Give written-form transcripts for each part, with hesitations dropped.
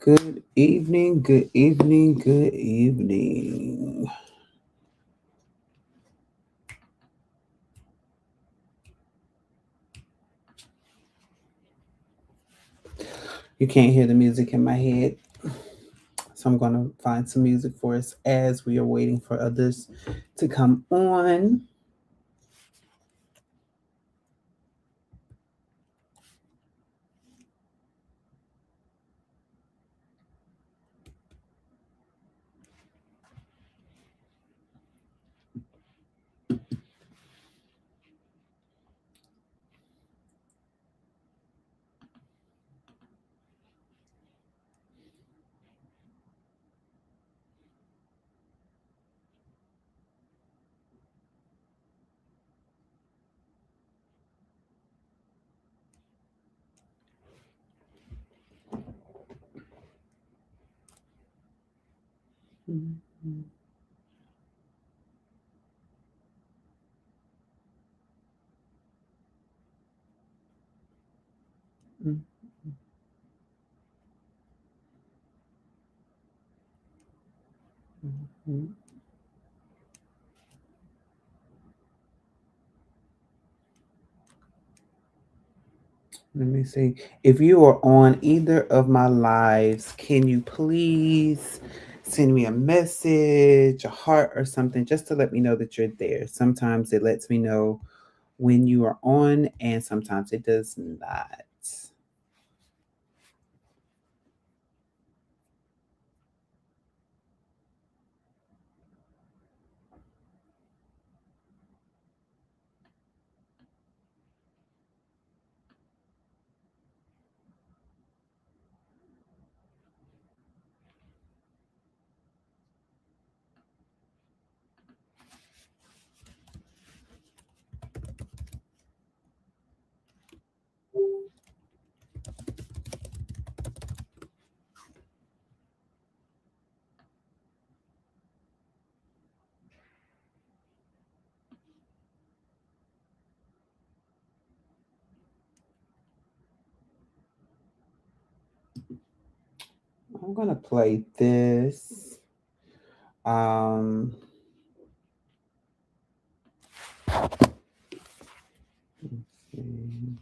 Good evening, good evening, good evening. You can't hear the music in my head, so I'm going to find some music for us as we are waiting for others to come on. Let me see. If you are on either of my lives, can you please send me a message, a heart, or something just to let me know that you're there? Sometimes it lets me know when you are on, and sometimes it does not. I'm gonna play this. Um, let's see.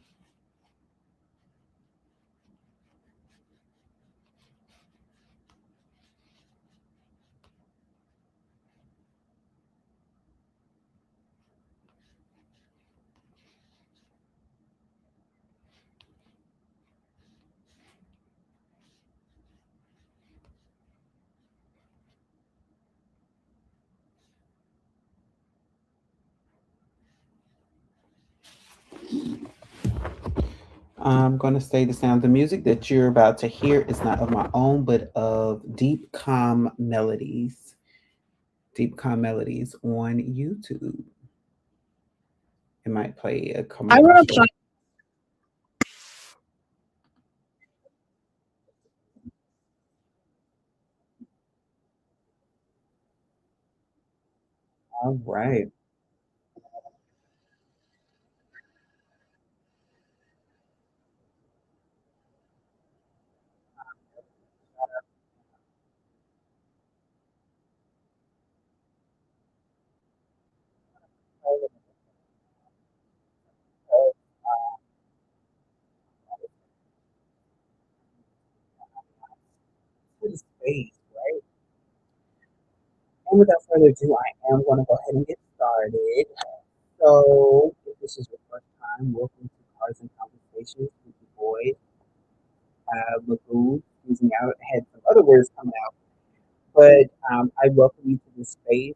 I'm going to say the sound. The music that you're about to hear is not of my own, but of Deep Calm Melodies. Deep Calm Melodies on YouTube. It might play a I want to commercial. play. All right. space, right? And without further ado, I am going to go ahead and get started. So, if this is your first time, welcome to Cards and Conversations with the boy, Magoo. Excuse me, I had some other words coming out, but I welcome you to this space.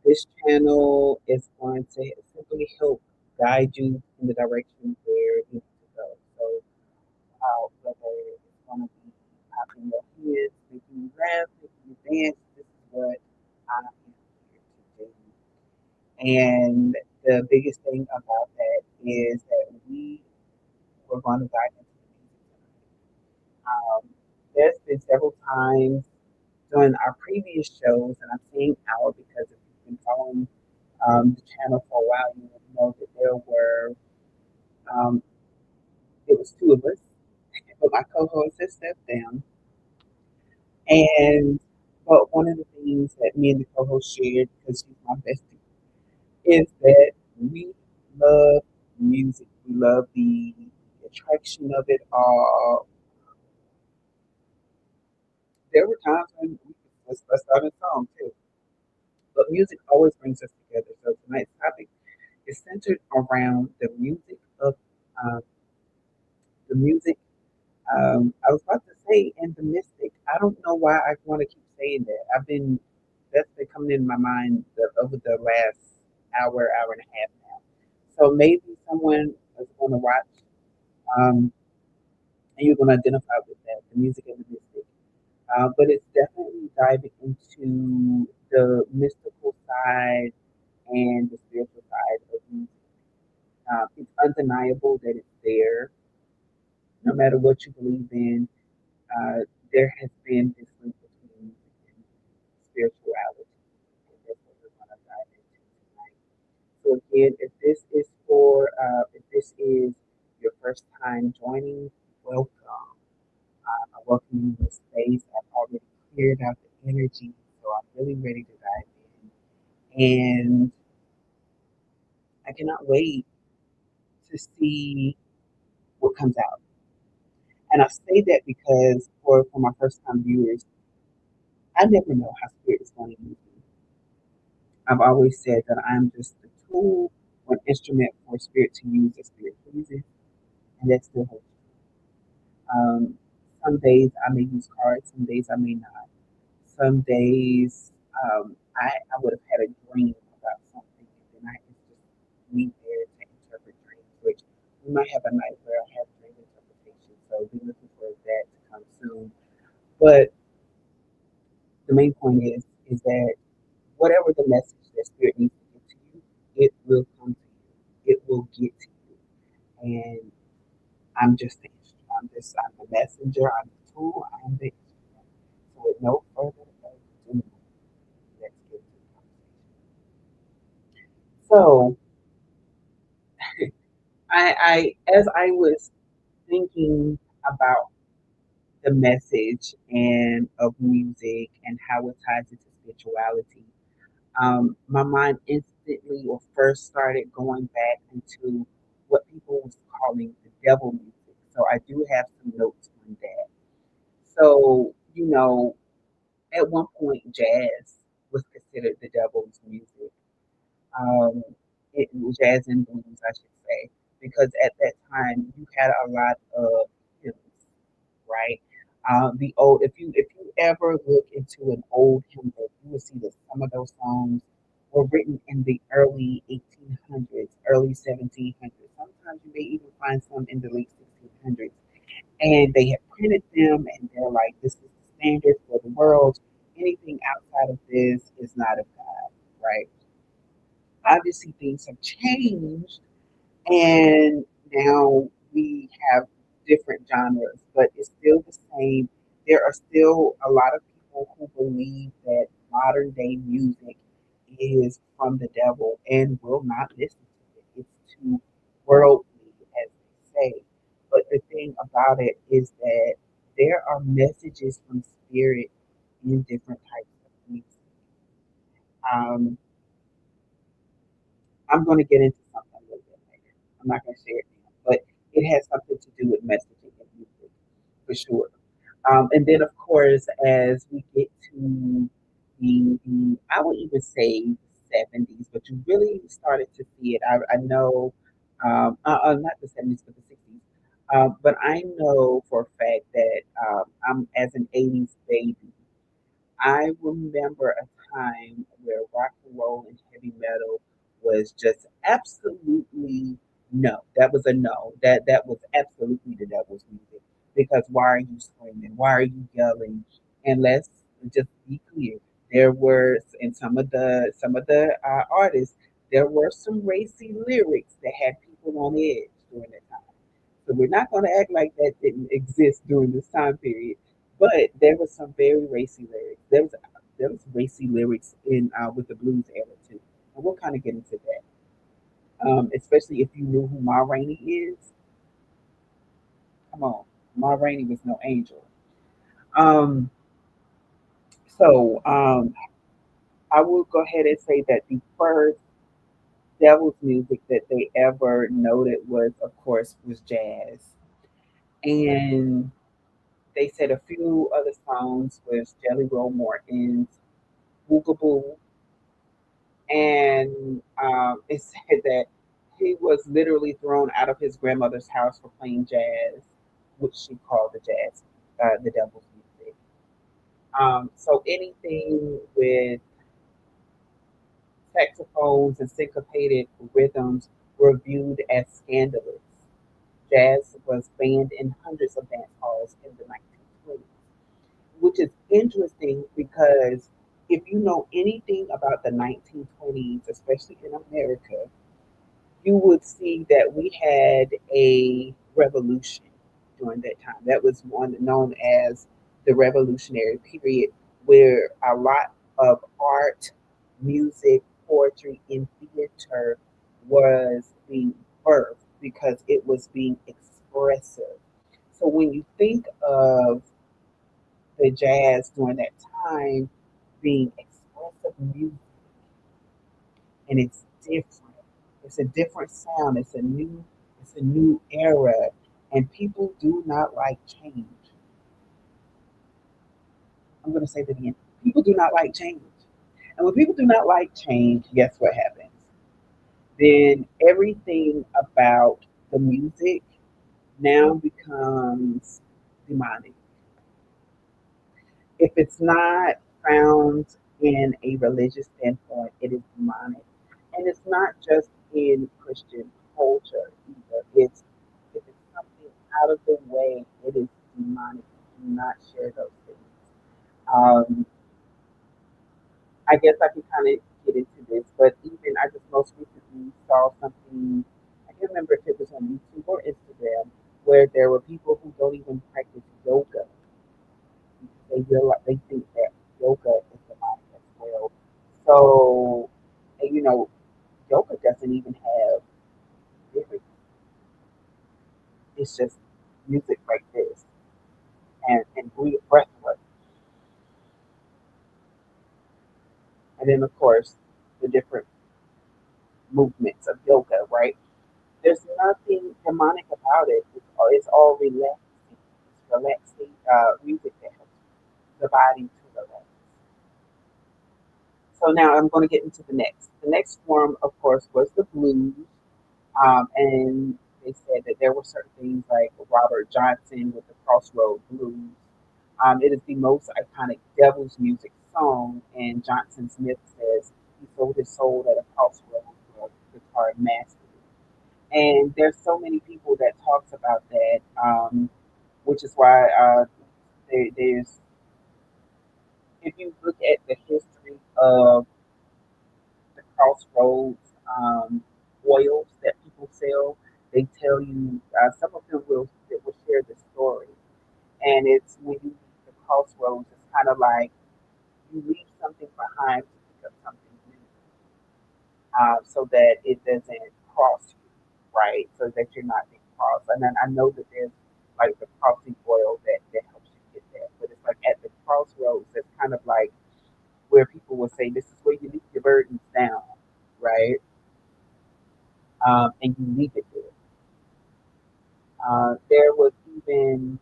This channel is going to simply help guide you in the direction where you need to go. So, whether it's going to be popping your head, making you laugh, making you dance, this is what I am here to do. And the biggest thing about that is that we were going to dive into the music tonight. There's been several times during our previous shows, and I'm saying our because if you've been following the channel for a while, you would know that there were, um, it was two of us, but my co-host has stepped down. And, but one of the things that me and the co-host shared, because she's my bestie, is that we love music. We love the attraction of it all. There were times when we could just bust out a song too, but music always brings us together. So tonight's topic is centered around uh, the music. I was about to say and the mystic. I don't know why I want to keep saying that. That's been coming in my mind over the last hour and a half now. So maybe someone is going to watch, um, and you're going to identify with that, the music and the mystic. But it's definitely diving into the mystical side and the spiritual side of music. It's undeniable that it's there, no matter what you believe in. There has been this link between music and spirituality, and that's what we're going to dive into tonight. So again, if this is your first time joining, welcome. I welcome you in this space. I've already cleared out the energy, so I'm really ready to dive in. And I cannot wait to see what comes out. And I say that because for my first time viewers, I never know how spirit is going to use me. I've always said that I'm just a tool or an instrument for spirit to use as spirit pleases, and that still holds. Um, some days I may use cards, some days I may not. Some days I would have had a dream about something, and then it's just me there to interpret dreams, which we might have a night where I have dream interpretation. So be looking for that to come soon. But the main point is that whatever the message that spirit needs to get to you, it will come to you. It will get to you. And I'm just the I'm the messenger, I'm the tool, I'm the instrument. So with no further ado, let's get to the conversation. So as I was thinking about the message and of music and how it ties into spirituality, my mind instantly or first started going back into what people was calling the devil music. So I do have some notes on that. So, at one point, jazz was considered the devil's music. Um, Jazz and blues, I should say, because at that time you had a lot of hymns, right? If you ever look into an old hymn book, you will see that some of those songs were written in the early 1800s, early 1700s. Sometimes you may even find some in the late 1600s, and they have printed them, and they're like, "This is the standard for the world. Anything outside of this is not of God," right? Obviously, things have changed, and now we have different genres, but it's still the same. There are still a lot of people who believe that modern day music is from the devil and will not listen to it. It's too worldly, as they say. But the thing about it is that there are messages from spirit in different types of music. Um, I'm going to get into something a little bit later. I'm not going to share it now, but it has something to do with messaging and music for sure. And then, of course, as we get to I would even say 70s, but you really started to see it. I know, not the 70s, but the 60s. But I know for a fact that I'm as an 80s baby. I remember a time where rock and roll and heavy metal was just absolutely no. That was a no. That was absolutely the devil's music. Because why are you screaming? Why are you yelling? And let's just be clear. There were in some of the artists, there were some racy lyrics that had people on edge during that time. So we're not going to act like that didn't exist during this time period. But there was some very racy lyrics. There was racy lyrics in with the blues era too, and we'll kind of get into that. Especially if you knew who Ma Rainey is. Come on, Ma Rainey was no angel. Um, so I will go ahead and say that the first Devil's music that they ever noted was, of course, was jazz, and they said a few other songs was Jelly Roll Morton's Boogaboo, and it said that he was literally thrown out of his grandmother's house for playing jazz, which she called the devil's music. So anything with saxophones and syncopated rhythms were viewed as scandalous. Jazz was banned in hundreds of dance halls in the 1920s, which is interesting because if you know anything about the 1920s, especially in America, you would see that we had a revolution during that time. That was one known as the Revolutionary Period, where a lot of art, music, poetry, and theater was being birthed because it was being expressive. So when you think of the jazz during that time being expressive music, and it's different. It's a different sound. It's a new era, and people do not like change. I'm going to say that again. People do not like change, and when people do not like change, guess what happens? Then everything about the music now becomes demonic. If it's not found in a religious standpoint, it is demonic. And it's not just in Christian culture either. It's if it's something out of the way, it is demonic. Do not share those things. Um, I guess I can kind of get into this, but even I just most recently saw something. I can't remember if it was on YouTube or Instagram, where there were people who don't even practice yoga. They realize they think that yoga is demonic as well. So, and yoga doesn't even have lyrics. It's just music like this and breath work. And then, of course, the different movements of yoga, right? There's nothing demonic about it. It's all relaxing. It's relaxing music that helps the body to relax. So now I'm going to get into the next. The next form, of course, was the blues. And they said that there were certain things like Robert Johnson with the Crossroad Blues. It is the most iconic Devil's music song, and Johnson Smith says he sold his soul at a crossroad for guitar mastery. And there's so many people that talks about that, which is why there's if you look at the history of the Crossroads oils that people sell, they tell you some of them will share the story, and it's when you leave the crossroads, it's kind of like you leave something behind to pick up something new, so that it doesn't cross you, right? So that you're not being crossed. And then I know that there's like the crossing oil that helps you get that, but it's like at the crossroads, it's kind of like where people will say, "This is where you leave your burdens down," right? And you leave it there. There was even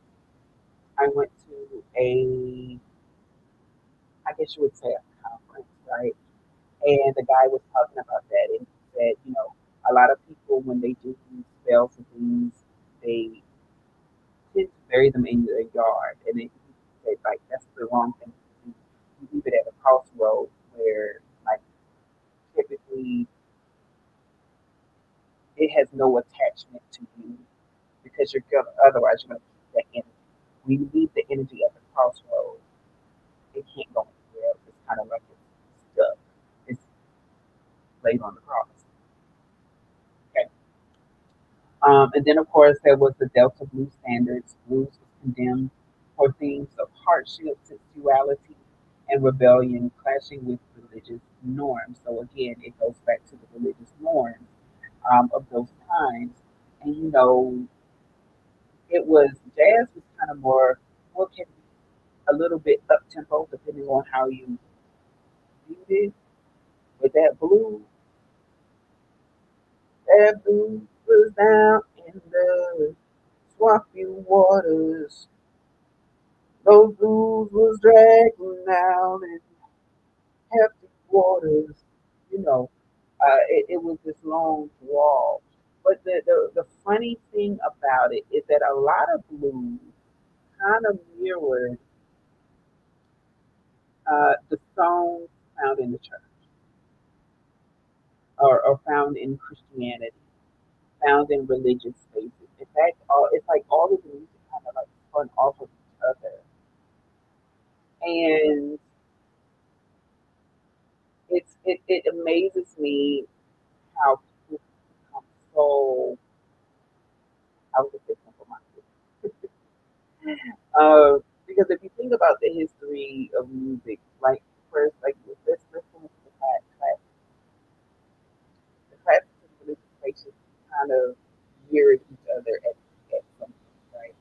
I went to a, I guess you would say a conference, right? And the guy was talking about that, and he said, a lot of people when they do these spells and things, they tend to bury them in their yard, and then he said like that's the wrong thing to do. You leave it at a crossroad where like typically it has no attachment to you because you're gonna otherwise you're gonna keep that energy. When you leave the energy at the crossroad, it can't go anywhere else. It's kind of like it's stuck. It's laid on the cross. Okay. And then, of course, there was the Delta Blues standards. Blues was condemned for themes of hardship, sensuality, and rebellion clashing with religious norms. So, again, it goes back to the religious norms of those times. And, it was jazz was kind of more, what can be a little bit up tempo, depending on how you viewed it. But that blue was down in the swampy waters. Those blues was dragging down in hefty waters. You know, it was this long drawl. But the funny thing about it is that a lot of blues kind of mirrored the songs found in the church or found in Christianity, found in religious spaces. In fact, it's like all of the music kind of like spun off of each other. And it amazes me how people become so, I would say, simple minded. Because if you think about the history of music, like first, like let's go into the classics and religious spaces kind of mirrored each other at some point, right?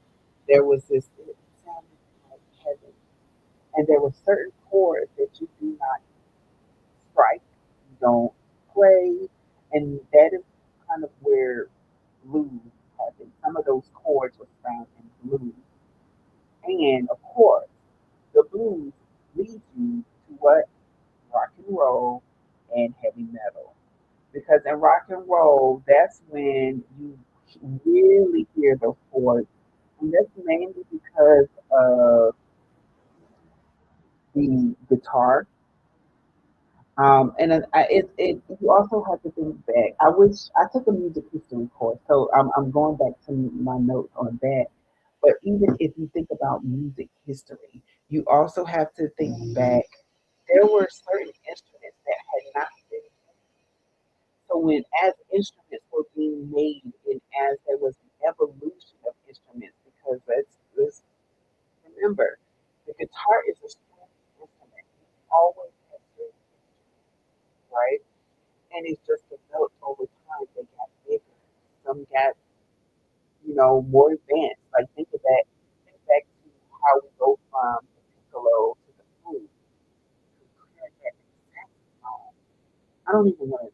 There was this, it sounded like heaven, and there were certain chords that you do not strike, you don't play, and that is kind of where blues happened. Some of those chords were found in blues. And of course, the blues lead you to what? Rock and roll and heavy metal. Because in rock and roll, that's when you really hear those chords. And that's mainly because of the guitar. And then you also have to think back. I wish I took a music history course, so I'm going back to my notes on that. But even if you think about music history, you also have to think back. There were certain instruments that had not been. So when as instruments were being made, and as there was an evolution of instruments, because let's remember, the guitar is a string instrument. It's always had strings, right? And it's just developed over time. They got bigger. Some got, more advanced. Like think of that. Think back to how we go from the piccolo to the flute to clarinet and saxophone. I don't even want to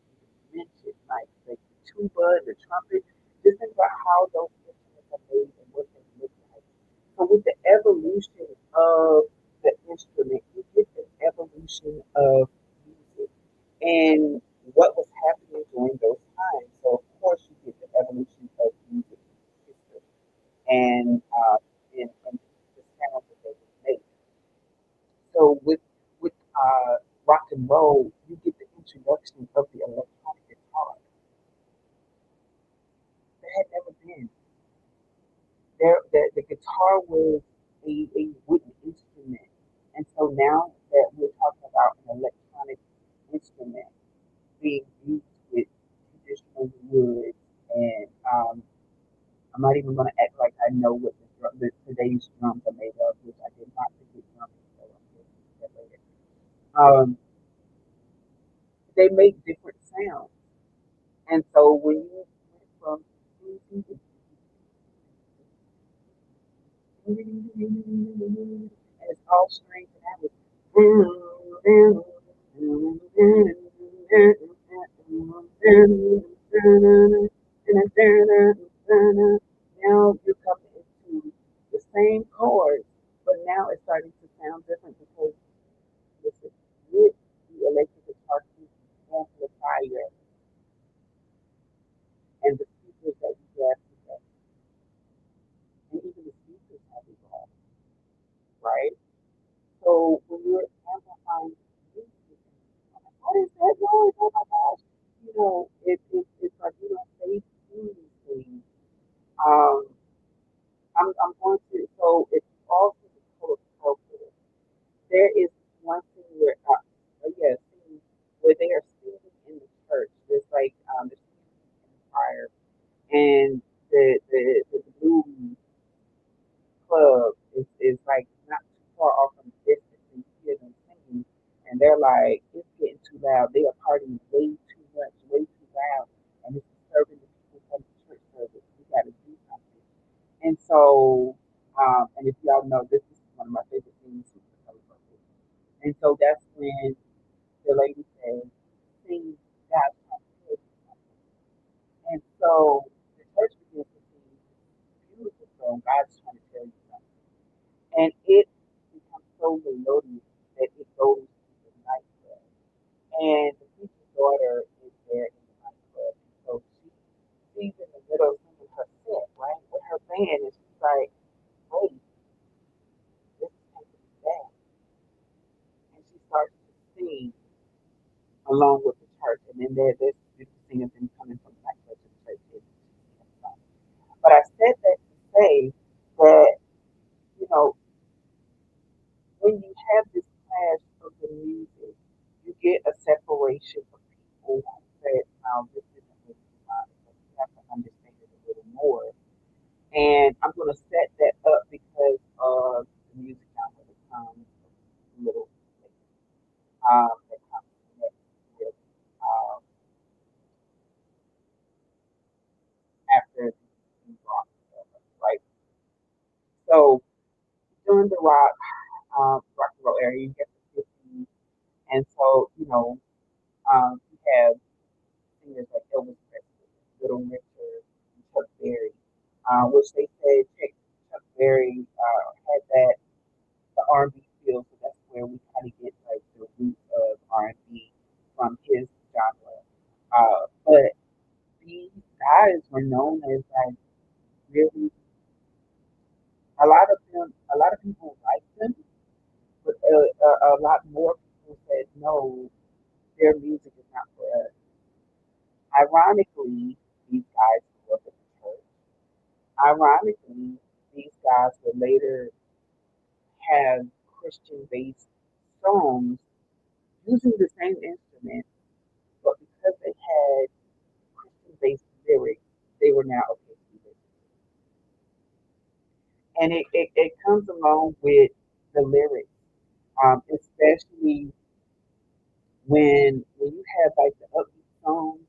mention like the tuba, the trumpet. Just think about how those instruments are made and what they look like. So with the evolution of the instrument, you get the evolution of music and what was happening during those times. So of course you get the evolution of music history and the sounds that they would make. So with rock and roll, you get the introduction of the electronic guitar that had never been there. The guitar was a wooden instrument, and so now that we're talking about an electronic instrument being used with traditional woods, and I'm not even going to act like I know what today's drums are made of, which I did not forget drumming, so I'm going to that later. They make different sounds. And so when you went from and it's all strings and that was now you're coming into the same chords, But now it's starting to sound different because listen, with the electric guitar amplifier and the speakers that we have today, and even the speakers have evolved, right? So when you're amplifying music, what is that noise? Oh my gosh! It's like you don't say these things. Um, I'm going to. So it's also the culture. There is one thing where, yeah, singing, where they are singing in the church. There's like the singing in the choir, and the blues club is like not too far off from the distance, and you hear them singing, and they're like, it's getting too loud. They are partying way too much, way too loud, and it's disturbing the people from the church service. We got to do something. And so, and if y'all know, this is one of my favorite things. And so that's when the lady said, sing God's song. And so the church begins to sing beautiful song, God's trying to tell you something. And it becomes so melodious that it goes to the nightclub. And the teacher's daughter is there in the nightclub. And so she's in the middle of singing her set, right, with her band. And she's like, wait, this is taking me back. And she starts to sing along with the church. And then there's the singers and coming from the nightclub to the church. But I said that to say that, you know, when you have this clash of the music, you get a separation of people who said, now this isn't really mine, but you have to understand it a little more. And I'm going to set that up because of the music genre that comes a little later, that comes next with, um, after the rock, right? So during the rock and roll era, you get the 50s, and so, you have singers like Elvis Presley, Little Richard, and Chuck Berry, which they said Chuck Berry had that the R&B feel, so that's where we kind of get like the roots of R&B from his genre. But these guys were known as like really a lot of people liked them, but a lot more people said no, their music is not for us. Ironically, these guys grew up in the church. Ironically, these guys would later have Christian based songs using the same instrument, but because they had Christian based lyrics, they were now okay to do this. And it comes along with the lyrics, especially when you have like the upbeat songs,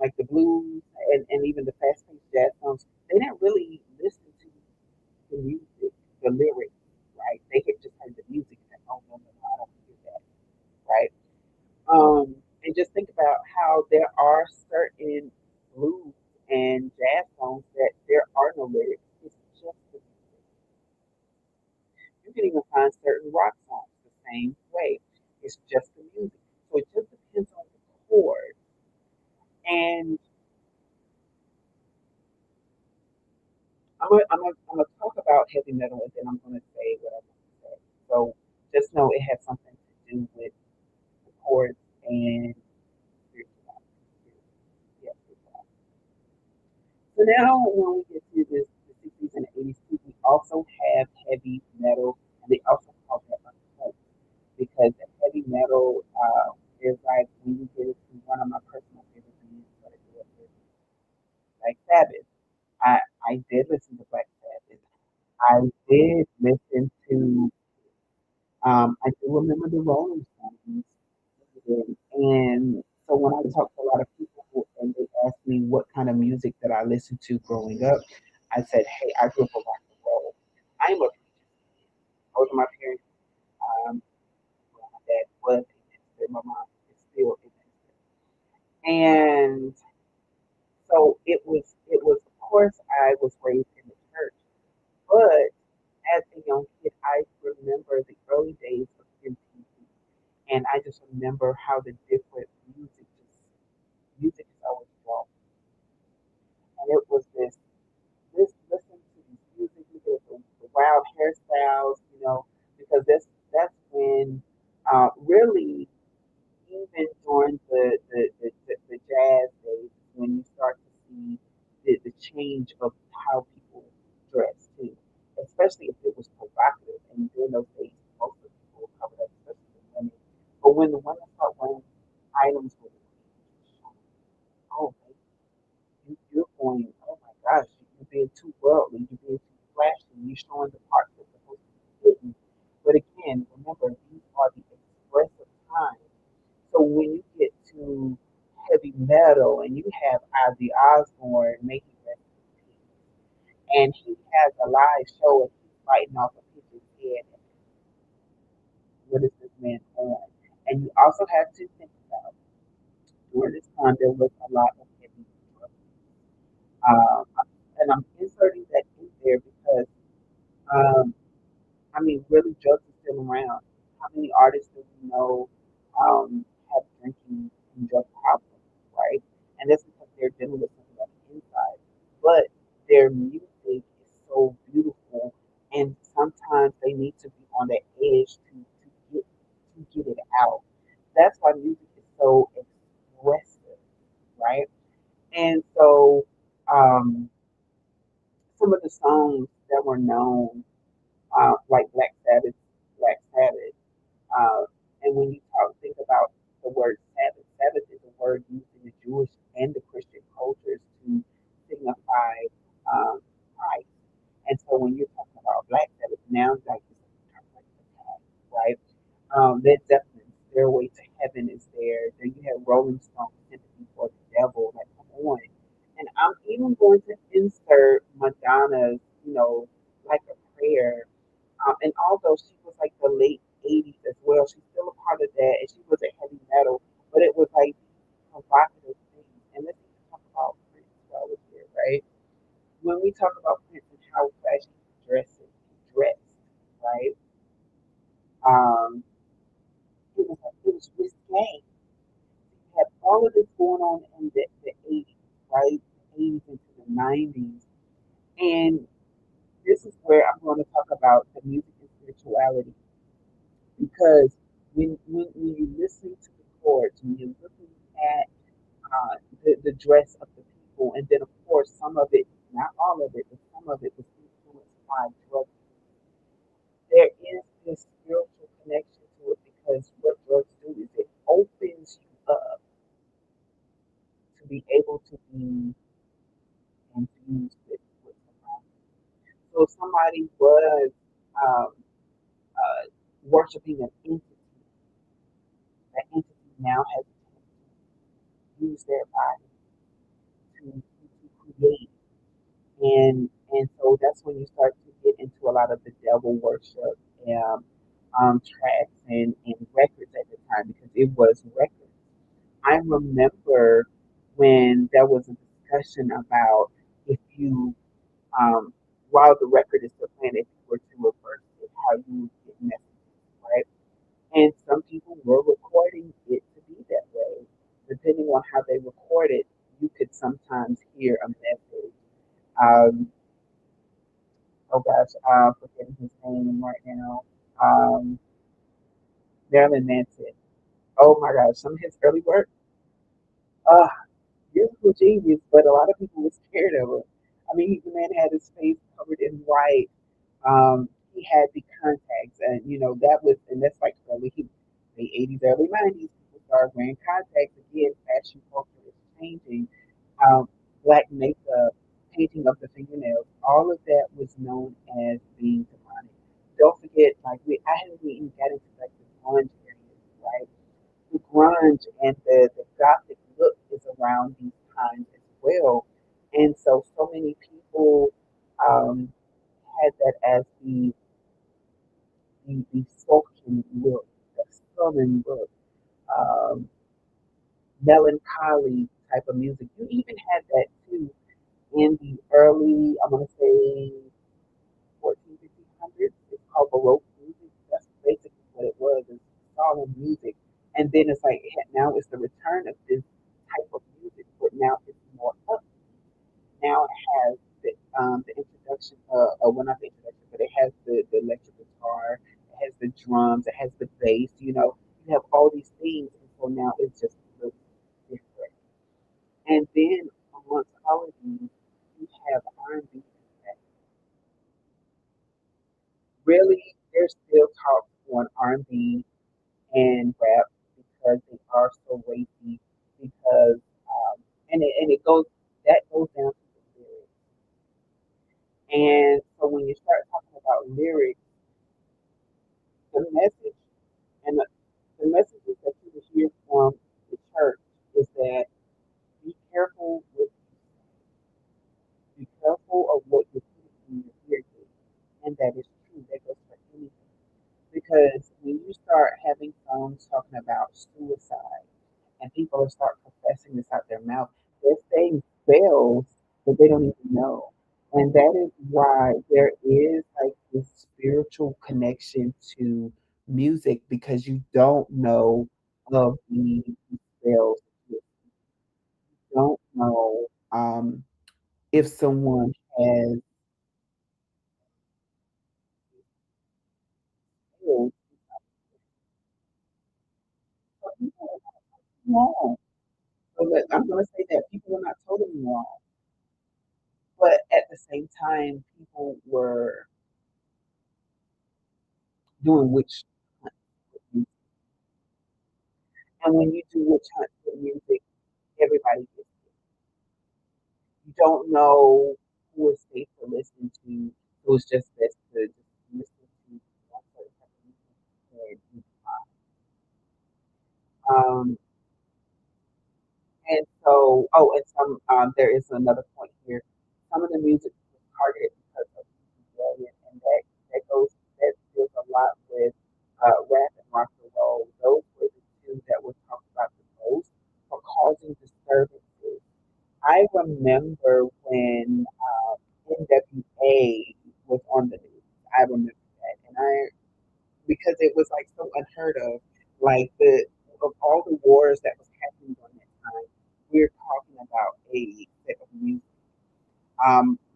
like the blues and even the fast paced jazz songs, they didn't really listen to the music, the lyrics, right? They had just heard the music and said, oh no, I don't hear that, right? And just think about how there are certain blues and jazz songs that there are no lyrics. It's just the music. You can even find certain rock songs the same way. It's just the music. So it just depends on the chord. And I'm gonna talk about heavy metal and then I'm gonna say what I want to say. So just know it has something to do with the chords and spirituality. Yeah, spirituality. So now when we get to the 60s and 80s, we also have heavy metal, and they also call that punk because the heavy metal is like when you get into one of my personal favorite bands that I grew up with, like Sabbath. I did listen to Black Sabbath. I did listen to I do remember the Rolling Stones. And so when I talk to a lot of people and they ask me what kind of music that I listened to growing up, I said, hey, I grew up with rock and roll. I'm a both of my parents, um, well, my dad was a minister, my mom is still a minister. And so it was of course I was raised in the church, but as a young kid, I remember the early days of MTV, and I just remember how the different music is always wrong, and it was this listen to these music, look at the wild hairstyles, because that's when really even during the jazz days when you start to see the change of how people dress too, especially if it was provocative. And during those days, most of the people were covered up, especially the women. But when the women start wearing items with oh, you're going, oh my gosh, you're being too worldly, you're being too flashy, you're showing the parts that's supposed to be hidden. But again, remember, these are the expressive times. So when you get to heavy metal and you have Ozzy Osbourne making that, and he has a live show and he's fighting off a pitcher's head, what is this man on? And you also have to think about during this time there was a lot of heavy drug. Um, and I'm inserting that in there because um, I mean, really, drugs are still around. How many artists do we know have drinking and drug problems, right? And that's because they're dealing with something on the inside. But their music is so beautiful, and sometimes they need to be on the edge to get it out. That's why music is so expressive, right? And so, um, some of the songs that were known, like Black Sabbath. Uh, and when you think about the word Sabbath, Sabbath is a word used in the Jewish and the Christian cultures to signify Christ. And so when you're talking about Black Sabbath, now like it's like attack, right? Led Zeppelin, Stairway to Heaven is there. Then you have Rolling Stone, Sympathy for the Devil, like come on. And I'm even going to insert Madonna's, like a prayer. And although she was like the late 80s as well, she's still a part of that, and she was a heavy metal, but it was like provocative things. And let's even talk about Prince while we're here, right? When we talk about Prince and how flashy he dressed, right? Um, it was risque. You had all of this going on in the 80s, right? The 80s into the 90s. And this is where I'm going to talk about the music and spirituality because when you're listening to the chords, when you're looking at the dress of the people, and then of course some of it, not all of it, but some of it was influenced by drugs. There is this spiritual connection to it because what drugs do is it opens you up to be able to be infused with somebody. So if somebody was um, worshiping an entity, that entity now has to use their body to create. And so that's when you start to get into a lot of the devil worship tracks and records at the time because it was records. I remember when there was a discussion about if you um, while the record is still playing, if you were to reverse it, how you would get messages, right? And some people were recording it to be that way. Depending on how they record it, you could sometimes hear a message. Um, oh gosh, I'm forgetting his name right now. Um, Marilyn Manson. Oh my gosh, some of his early work, uh, beautiful genius, but a lot of people were scared of him. I mean, the man had his face covered in white. He had the contacts, and that was, and that's like the 80s, early 90s. People started wearing contacts again. Fashion culture is changing. Um, Black makeup, painting of the fingernails, all of that was known as being demonic. Don't forget, like I haven't even got into like the grunge areas, right? The grunge and the gothic look is around these times as well, and so many people um, had that as the sulking look, the sullen look, um, melancholy type of music. You even had that too in the early, I'm going to say 1450s. 1800s. It's called Baroque music. That's basically what it was. It's solemn music. And then it's like now it's the return of this type of music, but now it's more up. Now it has the introduction, well, not the introduction, but it has the electric guitar, it has the drums, it has the bass. You have all these things, and so now it's just looks different. And then amongst all of these, you have R&B. Really, there's still talks on R&B and rap because they are so racy. Because and it goes that goes down to the lyrics. And so when you start talking about lyrics, the message and the messages that you will hear from the church is that be careful with be careful of what you're putting in your ear gate. And that is true. That goes for anything. Because when you start having songs talking about suicide and people start professing this out their mouth, they're saying spells that they don't even know. And that is why there is like this spiritual connection to music because you don't know of the spells. You don't know if someone has spells. So people are wrong. So I'm going to say that people are not totally wrong. But at the same time, people were doing witch hunts with music. And when you do witch hunts with music, everybody gets it. You don't know who is safe to listen to, who's just best to just listen to one certain type of music and be fine. And so, oh, and there is another point here. Some of the music was targeted because of rebellion, and that deals a lot with rap and rock and roll. Those were the two that were talked about the most for causing disturbances. I remember when NWA was on the news. I remember that, and I because it was like so unheard of. Like the of all the wars that was happening during that time, we're talking about a set of music.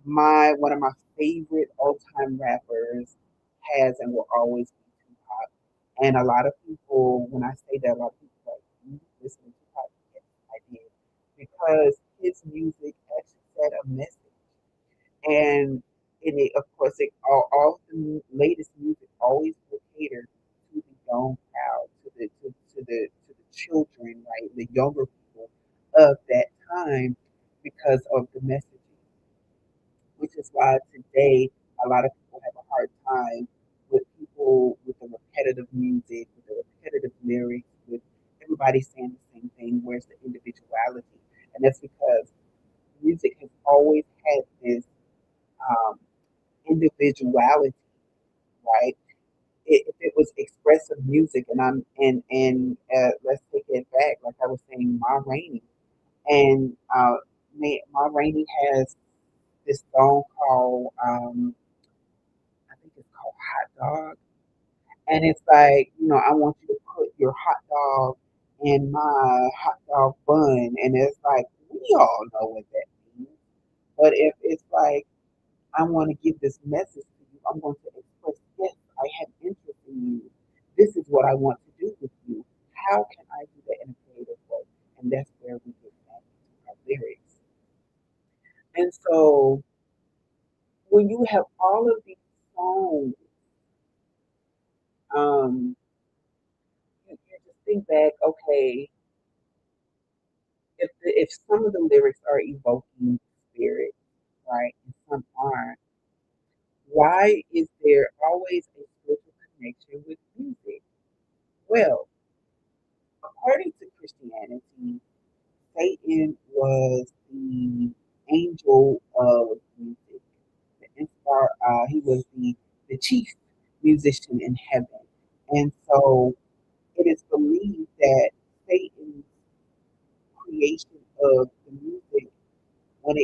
My one of my favorite all time rappers has and will always be Tupac. And a lot of people, when I say that, a lot of people are like, you listen to Tupac? Yes, I did. Because his music actually said a message. And of course, all the latest music always will cater to the young crowd, to the children, right, the younger people of that time, because of the messaging. Which is why today a lot of people have a hard time with people with the repetitive music, with the repetitive lyrics, with everybody saying the same thing. Where's the individuality? And that's because music has always had this um, individuality, right? If it was expressive music, and let's take it back, like I was saying, Ma Rainey, and Ma Rainey has this song called I think it's called Hot Dog, and it's like I want you to put your hot dog in my hot dog bun, and it's like we all know what that means, but if it's like I want to give this message to you. I'm going to express, yes, I have interest in you. This is what I want to do with you. How can I do that in a creative way? And that's where we get back to our lyrics. And so when you have all of these songs, you just think back, okay, if some of the lyrics are evoking spirit, right, and some aren't, why is there always a spiritual connection with music? Well, according to Christianity, Satan was the angel of music. He was the chief musician in heaven. And so it is believed that Satan's creation of the music, when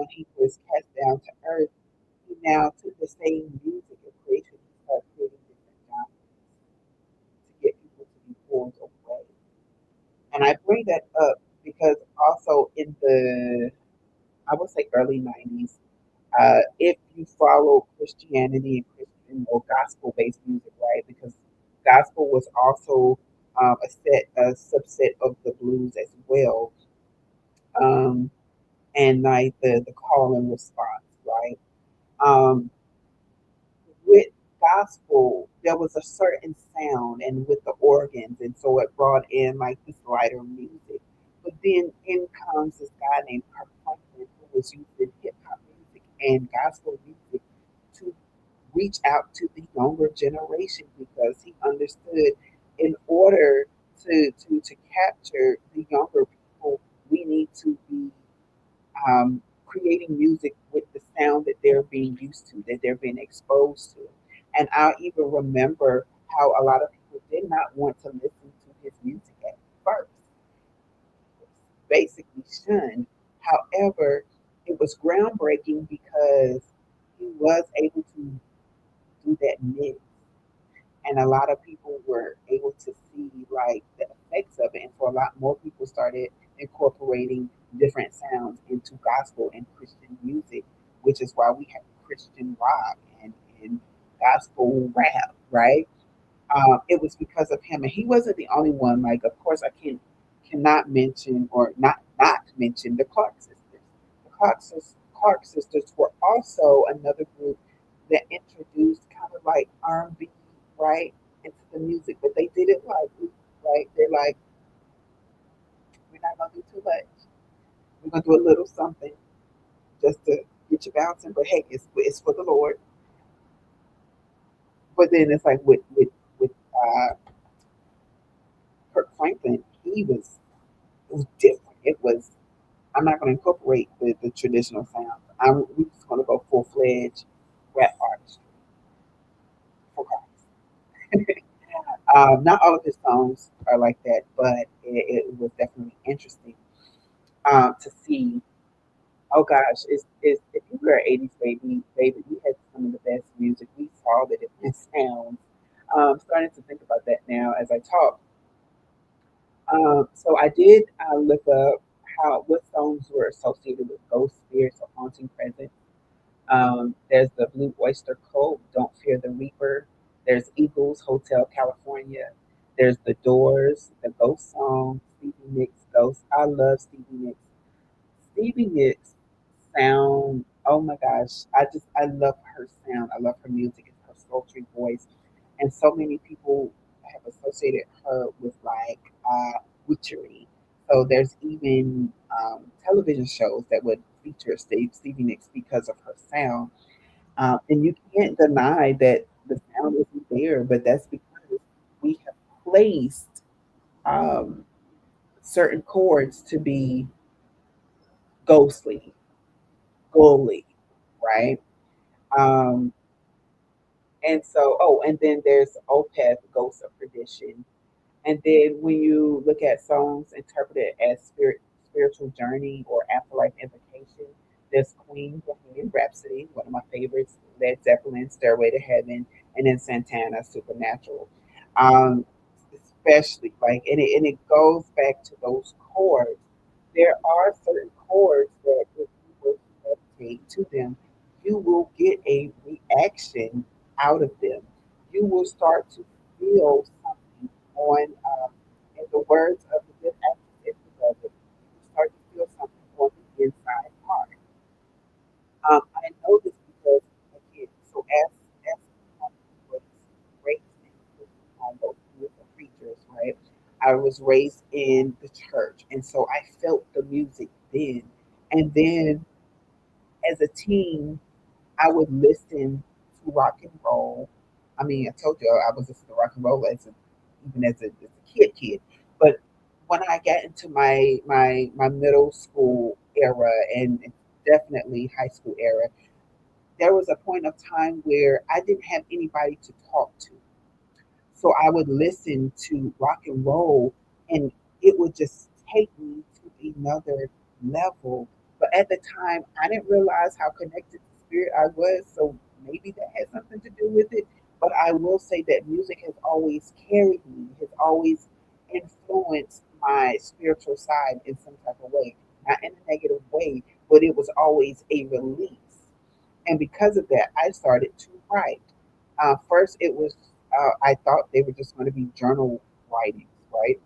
he was cast down to earth, he now took the same music and creation And I bring that up because also in the, I would say, early 90s, if you follow Christianity and Christian or gospel based music, right? Because gospel was also a subset of the blues as well, um, and like the call and response, right? Um, with gospel, there was a certain sound, and with the organs, and so it brought in like this lighter music. But then in comes this guy named Kirk Franklin, who was using hip hop music and gospel music to reach out to the younger generation because he understood in order to capture the younger people, we need to be creating music with the sound that they're being used to, that they're being exposed to. And I even remember how a lot of people did not want to listen to his music at first, basically shunned. However, it was groundbreaking because he was able to do that mix, and a lot of people were able to see like the effects of it, and so a lot more people started incorporating different sounds into gospel and Christian music, which is why we have Christian rock and gospel rap, right? It was because of him, and he wasn't the only one. Like, of course, I cannot mention or not mention the Clark sisters. Clark sisters were also another group that introduced kind of like R&B, right, into the music, but they did it like, right. They're like, we're not gonna do too much. We're gonna do a little something just to get you bouncing, but hey, it's for the Lord. But then it's like with Kirk Franklin, he was it was different. It was, I'm not going to incorporate the traditional sounds. We're just going to go full fledged rap artistry for Christ. Not all of his songs are like that, but it was definitely interesting to see. Oh gosh, if you were an 80s baby, we had some of the best music. We saw the different sounds. Starting to think about that now as I talk. So I did look up how what songs were associated with ghost spirits or haunting presence. There's the Blue Oyster Cult, Don't Fear the Reaper. There's Eagles, Hotel California. There's The Doors, the Ghost Song, Stevie Nicks, Ghost. I love Stevie Nicks. Stevie Nicks sound, oh my gosh, I love her sound. I love her music. It's her sultry voice. And so many people have associated her with like witchery. So there's even television shows that would feature Stevie Nicks because of her sound. And you can't deny that the sound isn't there, but that's because we have placed um, certain chords to be ghostly, ghouly, right? Um, and so, oh, and then there's Opeth, Ghost of Perdition. And then when you look at songs interpreted as spiritual journey or afterlife invocation, there's Queen, Bohemian Rhapsody, one of my favorites, Led Zeppelin, Stairway to Heaven, and then Santana, Supernatural. Um, Especially like, and it goes back to those chords. There are certain chords that if you were to meditate to them, you will get a reaction out of them. You will start to feel something on, in the words of the good actress, of it, you start to feel something on the inside part. I know this because, again, so as someone who was raised in a Christian home, both with the preachers, right? I was raised in the church, and so I felt the music then. And then as a teen, I would listen to rock and roll. I mean, I told you I was listening to rock and roll even as a kid. But when I got into my middle school era and definitely high school era, there was a point of time where I didn't have anybody to talk to. So I would listen to rock and roll and it would just take me to another level. But at the time, I didn't realize how connected to spirit I was. So maybe that had something to do with it. But I will say that music has always carried me, has always influenced my spiritual side in some type of way, not in a negative way, but it was always a release. And because of that, I started to write. First, it was I thought they were just going to be journal writings, right?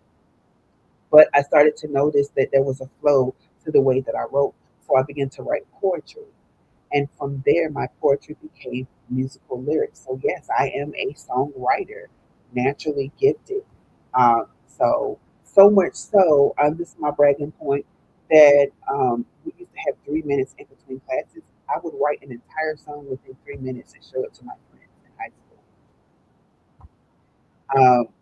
But I started to notice that there was a flow to the way that I wrote, so I began to write poetry. And from there, my poetry became musical lyrics. So, yes, I am a songwriter, naturally gifted. So much so, this is my bragging point, that we used to have 3 minutes in between classes. I would write an entire song within 3 minutes and show it to my friends in high school.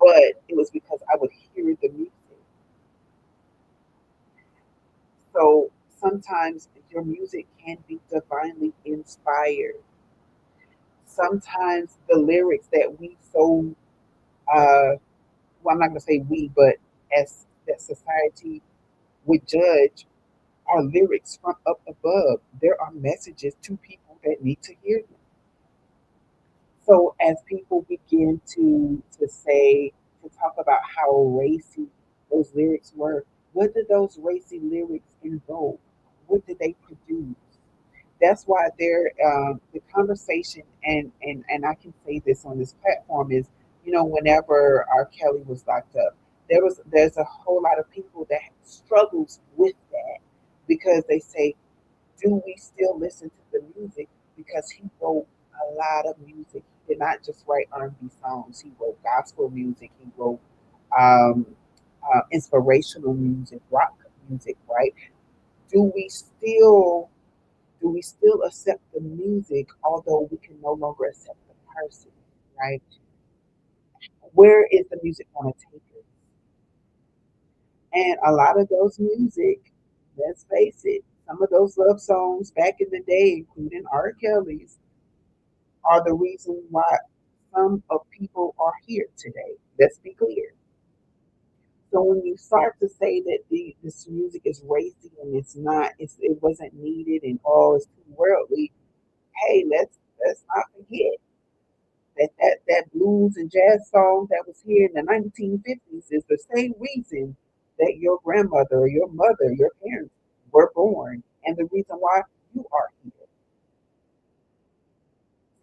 But it was because I would hear the music. So sometimes your music can be divinely inspired. Sometimes the lyrics that we so well, I'm not gonna say we, but as that society would judge are lyrics from up above. There are messages to people that need to hear them. So as people begin to say to talk about how racy those lyrics were, what did those racy lyrics invoke? What did they produce? That's why the conversation, and I can say this on this platform is, whenever R. Kelly was locked up, there's a whole lot of people that struggles with that because they say, do we still listen to the music? Because he wrote a lot of music. He did not just write R&B songs. He wrote gospel music. He wrote um, inspirational music, rock music. Right? Do we still do we still accept the music, although we can no longer accept the person? Right? Where is the music going to take us? And a lot of those music, let's face it, some of those love songs back in the day, including R. Kelly's, are the reason why some of people are here today. Let's be clear. So when you start to say that this music is racy and it wasn't needed and it's too worldly, hey, let's not forget that blues and jazz song that was here in the 1950s is the same reason that your grandmother or your mother, your parents were born, and the reason why you are here.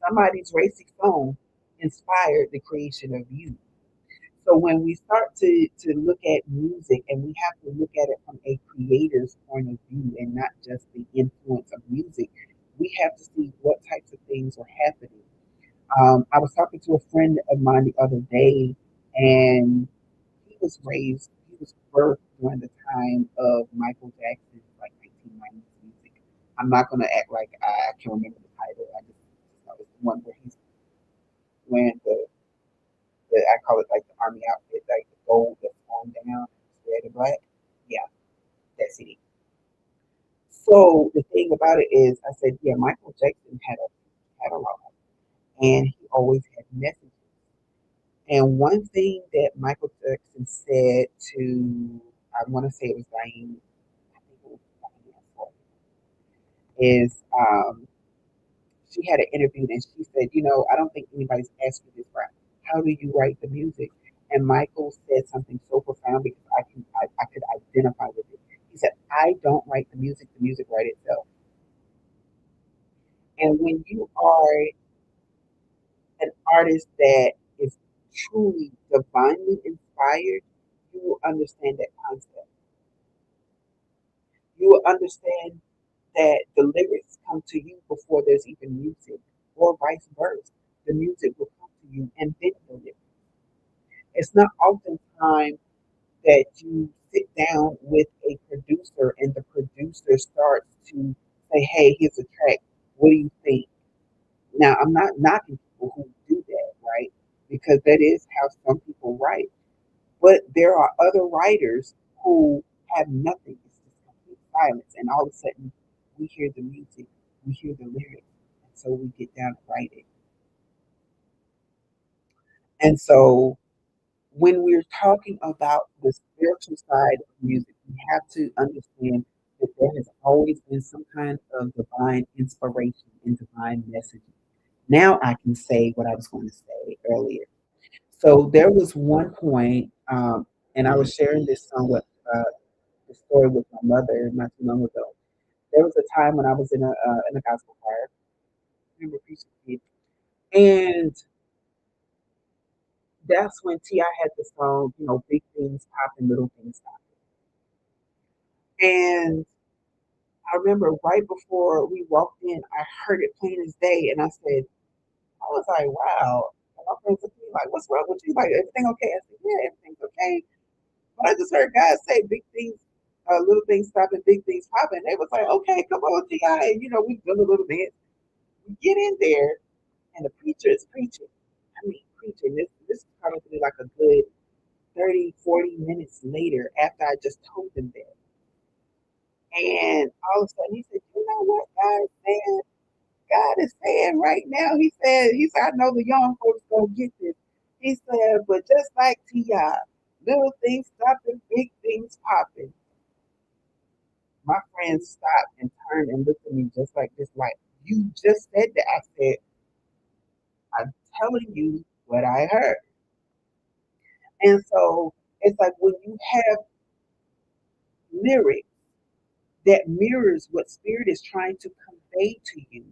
Somebody's racy song inspired the creation of you. So when we start to look at music, and we have to look at it from a creator's point of view and not just the influence of music, we have to see what types of things are happening. I was talking to a friend of mine the other day, and he was birthed during the time of Michael Jackson's like 1990s music. I'm not going to act like I can remember the title. I just know it's the one where he's wearing I call it like the army outfit, like the gold that's on down, red and black. Yeah, that's it. So the thing about it is, I said, yeah, Michael Jackson had a catalog, and he always had messages. And one thing that Michael Jackson said to, I want to say it was Diane, I think it was Diane Sawyer, is she had an interview and she said, I don't think anybody's asked you this, right? How do you write the music? And Michael said something so profound because I could identify with it. He said, I don't write the music writes itself. And when you are an artist that is truly divinely inspired, you will understand that concept. You will understand that the lyrics come to you before there's even music, or vice versa. The music will come to you and then the lyrics. It's not oftentimes that you sit down with a producer and the producer starts to say, hey, here's a track. What do you think? Now, I'm not knocking people who do that, right? Because that is how some people write. But there are other writers who have nothing. It's just complete silence. And all of a sudden, we hear the music, we hear the lyrics. And so we get down and write it. And so when we're talking about the spiritual side of music, we have to understand that there has always been some kind of divine inspiration and divine messaging. Now I can say what I was going to say earlier. So there was one point. And I was sharing this song with the story with my mother not too long ago. There was a time when I was in a gospel choir. I remember preaching it, and that's when Ti had the song, big things popping, little things popping. And I remember right before we walked in, I heard it plain as day, and I was like, wow. And my friends looked at me like, what's wrong with you? Like, everything okay? I said, yeah, everything's okay. But I just heard God say big things, little things stopping, big things popping. They was like, okay, come on, Ti. And, we done a little dance. We get in there, and the preacher is preaching. I mean, preaching. This is probably like a good 30, 40 minutes later after I just told them that. And all of a sudden he said, you know what God is saying? God is saying right now, he said, I know the young folks gonna get this. He said, but just like T.I., little things stopping, big things popping. My friends stopped and turned and looked at me just like this, like, you just said that. I said, I'm telling you what I heard. And so it's like when you have lyrics that mirrors what spirit is trying to convey to you,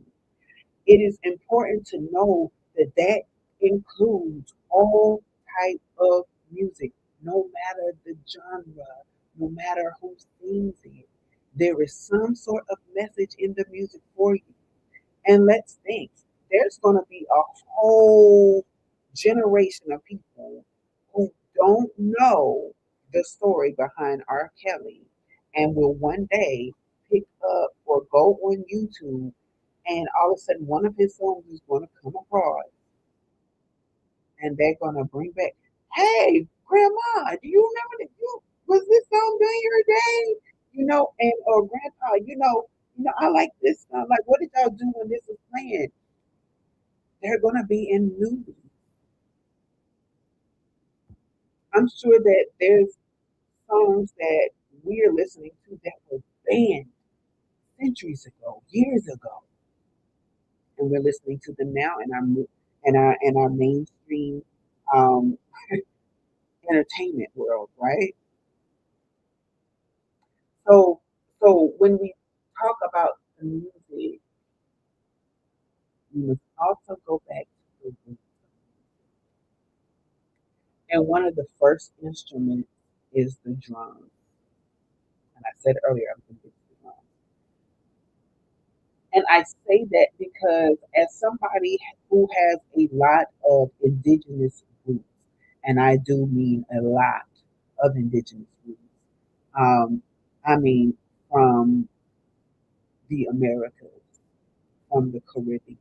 it is important to know that that includes all type of music, no matter the genre, no matter who sings it. There is some sort of message in the music for you. And let's think, there's going to be a whole generation of people who don't know the story behind R. Kelly and will one day pick up or go on YouTube, and all of a sudden one of his songs is going to come across, and they're going to bring back, hey, Grandma, do you remember that was this song during your day? And or Grandpa, I like this song. Like, what did y'all do when this was playing? They're going to be in movies. I'm sure that there's songs that we're listening to that were banned centuries ago, years ago, and we're listening to them now in our mainstream um, entertainment world, right? So so when we talk about the music, we must also go back to the root. And one of the first instruments is the drum. And I said earlier, I'm going to get to the drum. And I say that because as somebody who has a lot of indigenous roots, and I do mean a lot of indigenous roots, um, I mean from the Americas, from the Caribbean.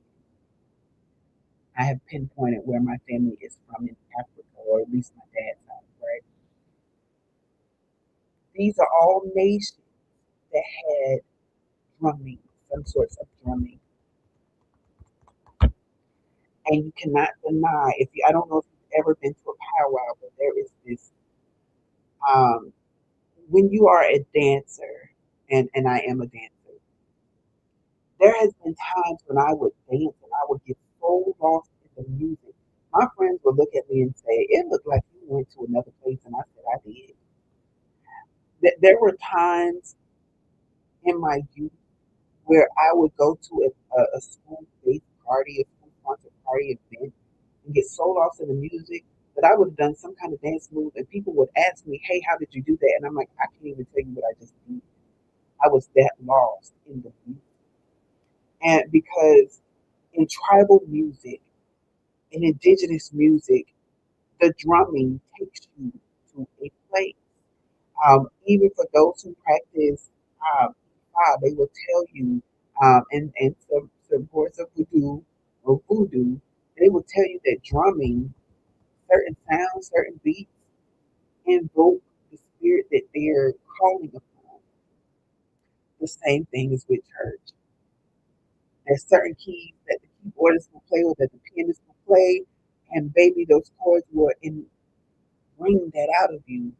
I have pinpointed where my family is from in Africa, or at least my dad's side, right? These are all nations that had drumming, some sorts of drumming. And you cannot deny, I don't know if you've ever been to a powwow, but there is this, um, when you are a dancer, and I am a dancer, there has been times when I would dance and I would get so lost in the music. My friends would look at me and say, it looked like you went to another place. And I said, I did. There were times in my youth where I would go to a school-based party, a school-sponsored party event, and get so lost in the music that I would have done some kind of dance move, and people would ask me, "Hey, how did you do that?" And I'm like, "I can't even tell you what I just did. I was that lost in the music." And because in tribal music, in indigenous music, the drumming takes you to a place. Even for those who practice they will tell you, and some forms of voodoo, they will tell you that drumming, certain sounds, certain beats, invoke the spirit that they're calling upon. The same thing is with church. There's certain keys that the keyboardist will play or that the pianist will play, and baby, those chords will bring that out of you.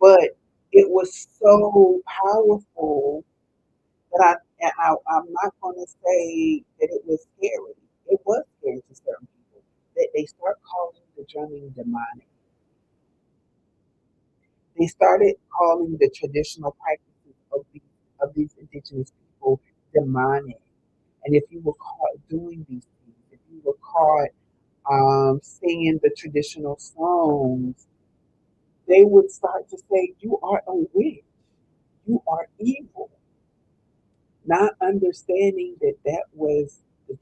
But it was so powerful that I'm not going to say that it was scary. It was scary to certain people. That they start calling the drumming demonic. They started calling the traditional practices of these indigenous people demonic. And if you were caught doing these things, if you were caught singing the traditional songs, they would start to say, "You are a witch. You are evil," not understanding that that was the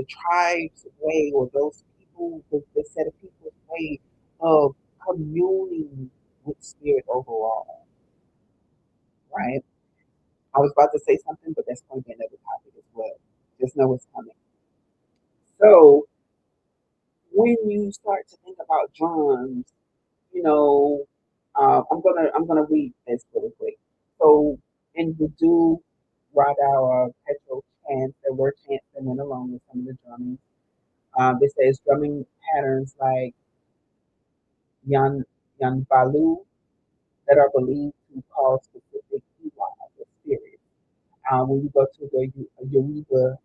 tribe's way, or those people, the set of people's way of communing with spirit overall, right? I was about to say something, but that's going to be another topic as well. Just know it's coming. So when you start to think about drums, you know, I'm gonna read this really quick. So in Voodoo, Radha or Petro chants, there were chants that went along with some of the drumming. It says drumming patterns like Yan Yanbalu that are believed to call specific Iwas or spirits. When you go to the Yoruba,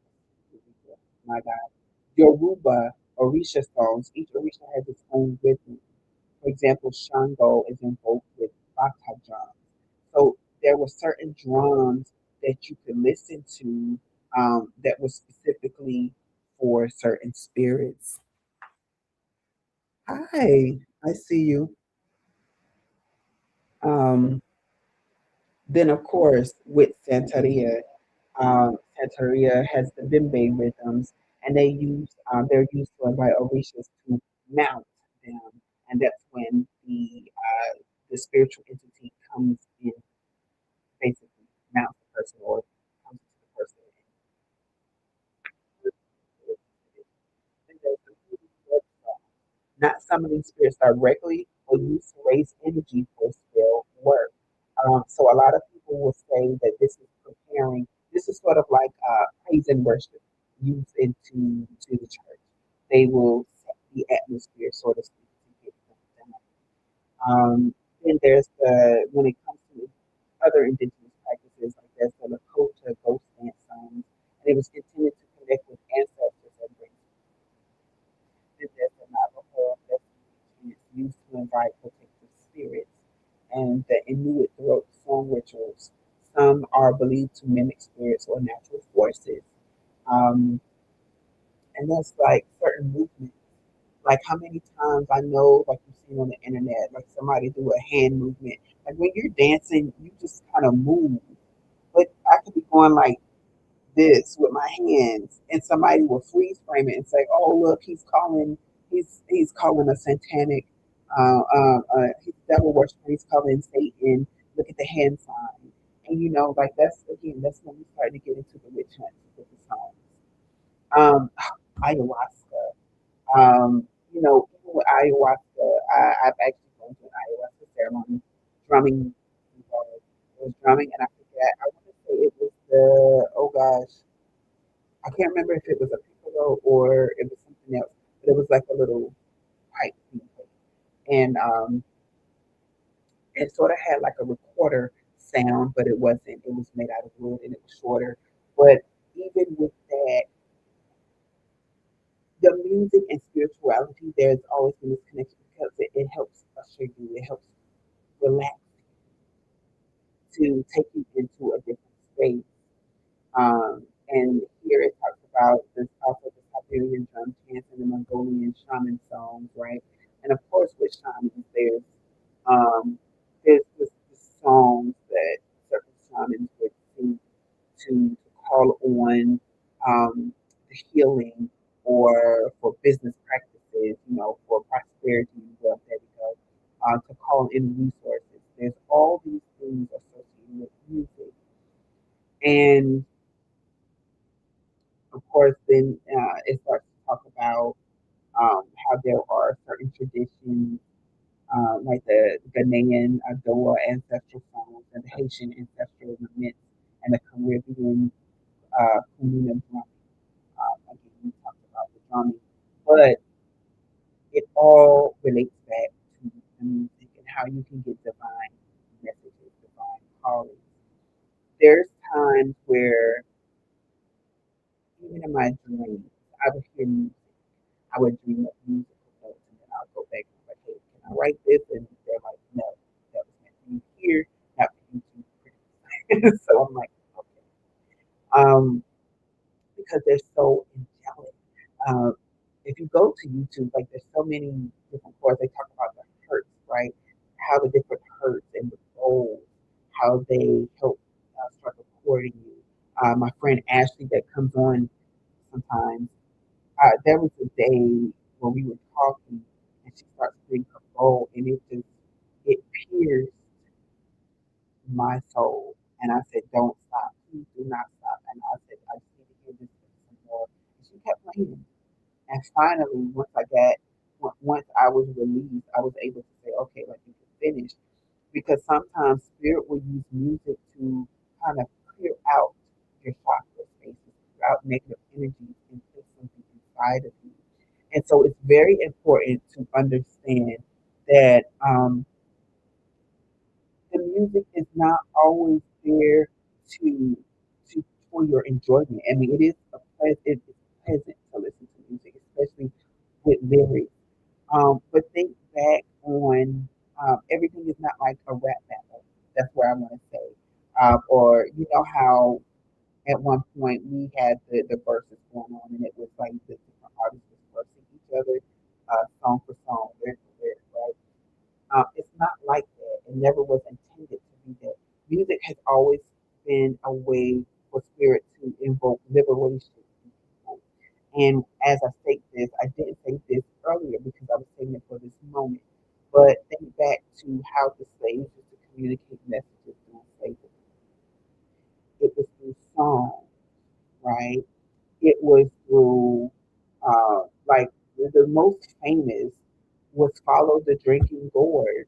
my God, Yoruba Orisha songs, each Orisha has its own rhythm. For example, Shango is invoked with bata drums. So there were certain drums that you could listen to that was specifically for certain spirits. Hi, I see you. Um, then, of course, with Santeria, Santeria has the bimbe rhythms, and they're used to invite Orishas to mount them, and that's when the spiritual entity comes in, basically mounts the person or comes to the person. And there's the not summoning spirits directly, but used to raise energy for spell work. So a lot of people will say that this is preparing. This is sort of like praise and worship used into to the church. They will set the atmosphere, so to speak, to get them done. Then there's the when it comes to other indigenous practices, like there's the Lakota ghost dance songs, and it was intended to connect with ancestors and bring then there's the Navajo that's used to invite protective spirits, and the Inuit throat song rituals. Some are believed to mimic spirits or natural forces. Um, and that's like certain movements. Like how many times I know, like you've seen on the internet, like somebody do a hand movement. Like when you're dancing, you just kind of move. But I could be going like this with my hands, and somebody will freeze frame it and say, "Oh, look, he's calling a satanic, he's devil worshiper. He's calling Satan. Look at the hand sign." And like that's when we start to get into the witch hunt with the songs. Ayahuasca. Even with ayahuasca, I've actually gone to an ayahuasca ceremony, drumming. It was drumming, and I forget. I want to say it was the oh gosh, I can't remember if it was a piccolo or it was something else, but it was like a little pipe thing. And it sort of had like a recorder sound, but it wasn't. It was made out of wood and it was shorter. But even with that, the music and spirituality, there's always been this connection because it helps usher you, it helps relax, to take you into a different space. And here it talks about this also the Siberian drum chants and the Mongolian shaman songs, right? And of course, with shamans, um, there's songs that certain shamans would sing to call on the healing or for business practices, for prosperity and wealth. There we go. To call in resources. There's all these things associated with music, and of course, then it starts to talk about how there are certain traditions, like the Ghanaian Adoa ancestral songs and the Haitian ancestral laments and the Caribbean Kumina drumming. Again, we talked about the drumming, but it all relates back to the music and how you can get divine messages, divine callings. There's times where, even in my dreams, I would hear music. I would dream of musical notes, and then I'll go back and I'm like, hey, can I write this? And they're like, no, So I'm like, okay. Because they're so angelic. Uh, if you go to YouTube, like there's so many different chords. They talk about the hertz, right? How the different hertz and the bowls, how they help start recording you. My friend Ashley that comes on sometimes. There was a day when we were talking, and she starts playing her bowl, and it pierced my soul. And I said, "Don't stop, please do not stop." And I said, "I just need to hear this some more." And she kept playing. And finally, once I was released, I was able to say, "Okay, like you can finish," because sometimes spirit will use music to kind of clear out your chakra spaces, clear out negative energies, and put something inside of you. And so it's very important to understand that the music is not always there to to for your enjoyment. I mean, it's pleasant to listen to music, especially with lyrics. But think back on everything is not like a rap battle. That's what I want to say. Or you know how at one point we had the verses going on, and it was like the different artists was versing each other, song for song, lyric for lyric, right? It's not like that. It never was intended to be that. Music has always been a way for spirit to invoke liberation in people. And as I state this, I didn't say this earlier because I was saying it for this moment. But think back to how the slaves used to communicate messages during slavery. It was through song, right? It was through like the most famous was follow the drinking gourd,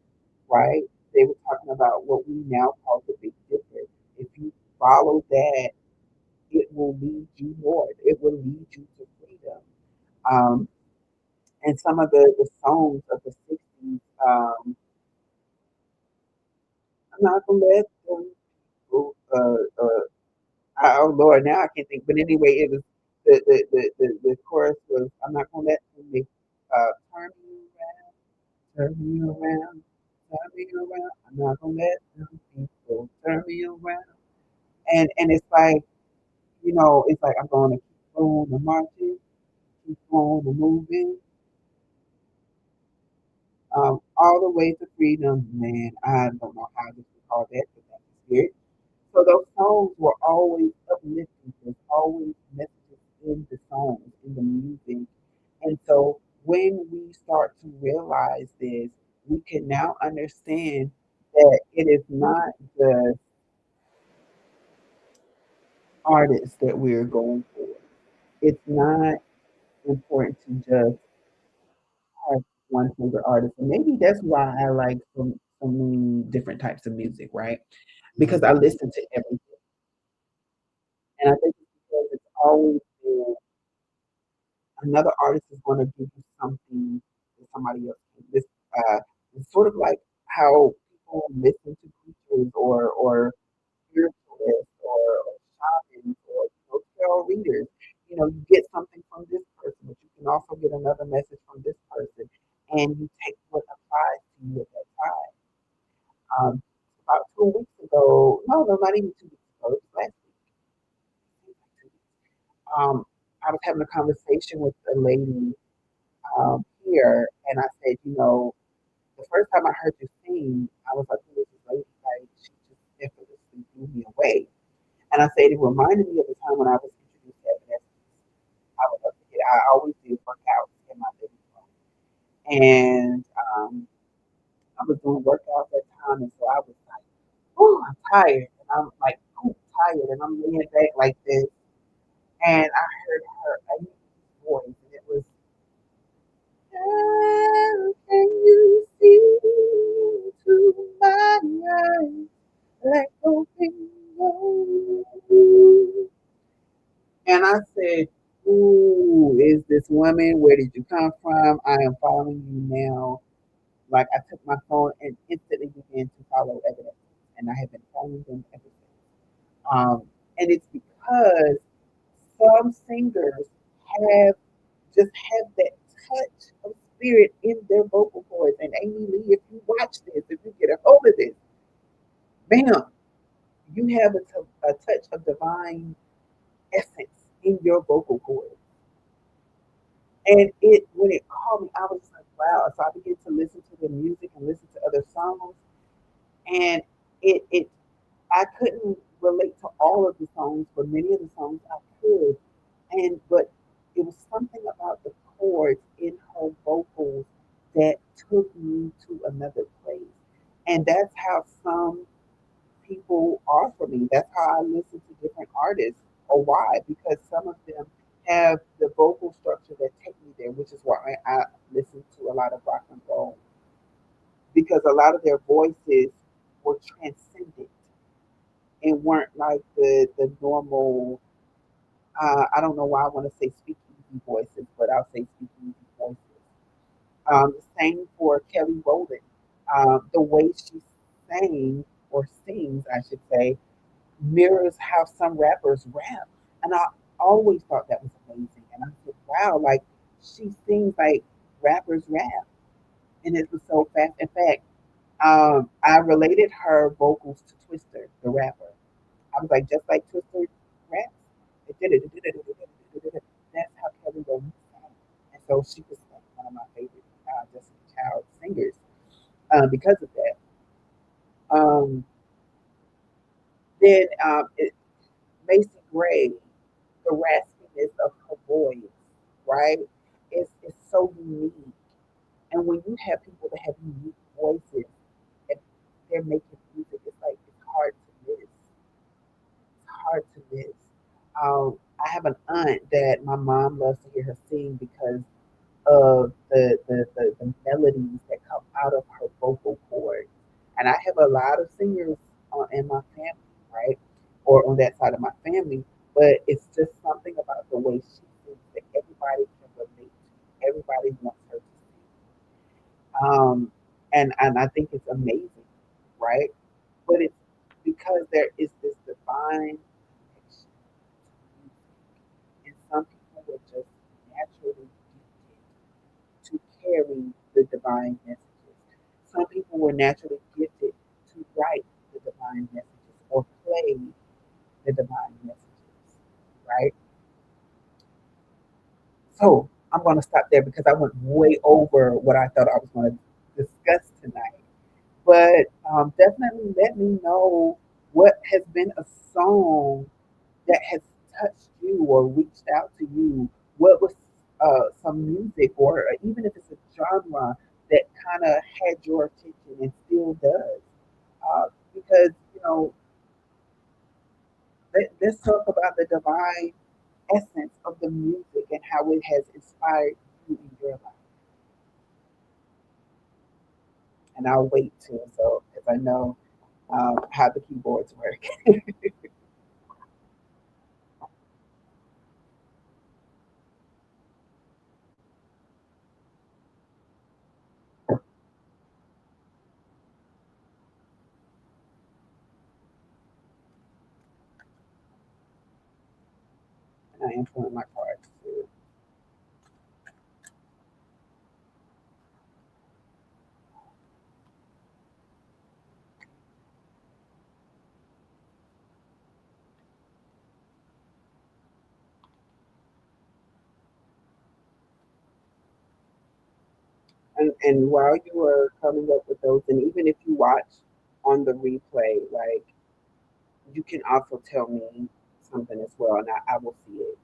right? They were talking about what we now call the Big Dipper. If you follow that, it will lead you north. It will lead you to freedom. Um, and some of the songs of the 60s, I'm not gonna let them oh Lord, now I can't think. But anyway, it was the chorus was I'm not gonna let them make turn me around, turn me around, turn me around. I'm not gonna let them people turn me around. And it's like, it's like I'm gonna keep on the marching, keep on the moving, all the way to freedom, man. I don't know how this is called that, but that's the spirit. So those songs were always uplifting. There's always messages in the songs, in the music. And so when we start to realize this, we can now understand that it is not the artist that we're going for. It's not important to just have one favorite artist. And maybe that's why I like so many different types of music, right? Because I listen to everything. And I think it's because it's always been another artist is going to give you something that somebody else can. It's sort of like how people listen to preachers or spiritualists or shamans or tarot readers. You get something from this person, but you can also get another message from this person, and you take what applies to you at that time. Um, about 2 weeks ago, no, not even 2 weeks ago, it was last week. I was having a conversation with a lady here, and I said, the first time I heard you sing, I was like, who is this lady? Like, she just effortlessly blew me away. And I said, it reminded me of the time when I was introduced to Evanescence. I would love to get, I always did workouts in my living room. And I was doing workouts at the time, and so I was like, oh, I'm tired. And I'm like, oh, tired. And I'm laying back like this. And I heard her voice, and it was, how can you see into my eyes like open road? And I said, who is this woman? Where did you come from? I am following you now. Like I took my phone and instantly began to follow evidence. And I have been following them ever since. And it's because some singers have just have that touch of spirit in their vocal cords. And Amy Lee, if you watch this, if you get a hold of this, bam, You have a touch of divine essence in your vocal cord. And it when it called me, I was like, wow. So I began to listen to the music and listen to other songs. And it I couldn't relate to all of the songs, but many of the songs I could. But it was something about the chords in her vocals that took me to another place. And that's how some people are for me. That's how I listen to different artists. Or why? Because some of them have the vocal structure that take me there, which is why I listen to a lot of rock and roll. Because a lot of their voices were transcendent and weren't like the normal. I don't know why I want to say speakeasy voices, but I'll say speakeasy voices. The same for Kelly Rowland. The way she sang or sings, I should say, mirrors how some rappers rap. And I always thought that was amazing. And I said, wow, like she sings like rappers rap. And it was so fast. In fact, I related her vocals to Twister, the rapper. I was like, just like Twister raps. That's how Kelly Rowland sang. And so she was like one of my favorite Destiny Child singers because of that. Um, then Macy Gray, the raspiness of her voice, right? It's so unique. And when you have people that have unique voices and they're making music, it's like it's hard to miss. It's hard to miss. I have an aunt that my mom loves to hear her sing because of the melodies that come out of her vocal cords. And I have a lot of singers in my family, right? Or on that side of my family. But it's just something about the way she sings that everybody can relate to. Everybody wants her to sing. And I think it's amazing, right? But it's because there is this divine connection to music. And some people are just naturally gifted to carry the divine messages. Some people were naturally gifted to write the divine messages or play the divine messages, right? So I'm going to stop there because I went way over what I thought I was going to discuss tonight. But definitely let me know what has been a song that has touched you or reached out to you? What was some music, or even if it's a genre that kind of had your attention and still does? Because, let's talk about the divine essence of the music and how it has inspired you in your life. And I'll wait too, so because I know how the keyboards work. And I am pulling my cards too. And while you are coming up with those, and even if you watch on the replay, like you can also tell me something as well, and I will see it.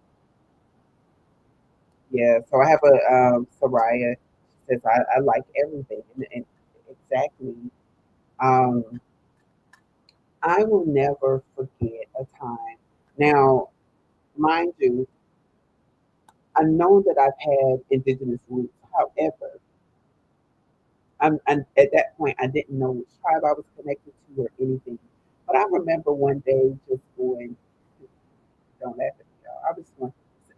Yeah. So I have a Soraya says I like everything, and exactly. Um, I will never forget a time. Now, mind you, I know that I've had indigenous roots. However, and at that point, I didn't know which tribe I was connected to or anything. But I remember one day just going, don't laugh at me, y'all. I was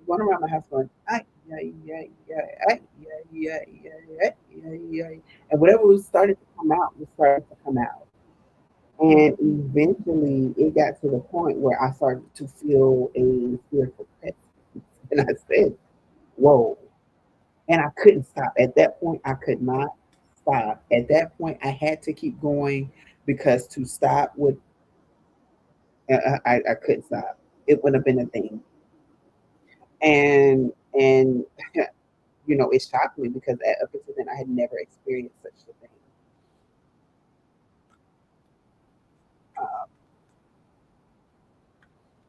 going around my house going, ay, yeah, yeah, yeah, ay, yeah, yeah, yeah, yeah, yeah, yeah. And whatever was started to come out was starting to come out. And eventually it got to the point where I started to feel a spiritual presence. And I said, whoa. And I couldn't stop. At that point, I could not stop. At that point, I had to keep going because to stop would I couldn't stop. It wouldn't have been a thing. And it shocked me because up until then I had never experienced such a thing. Um,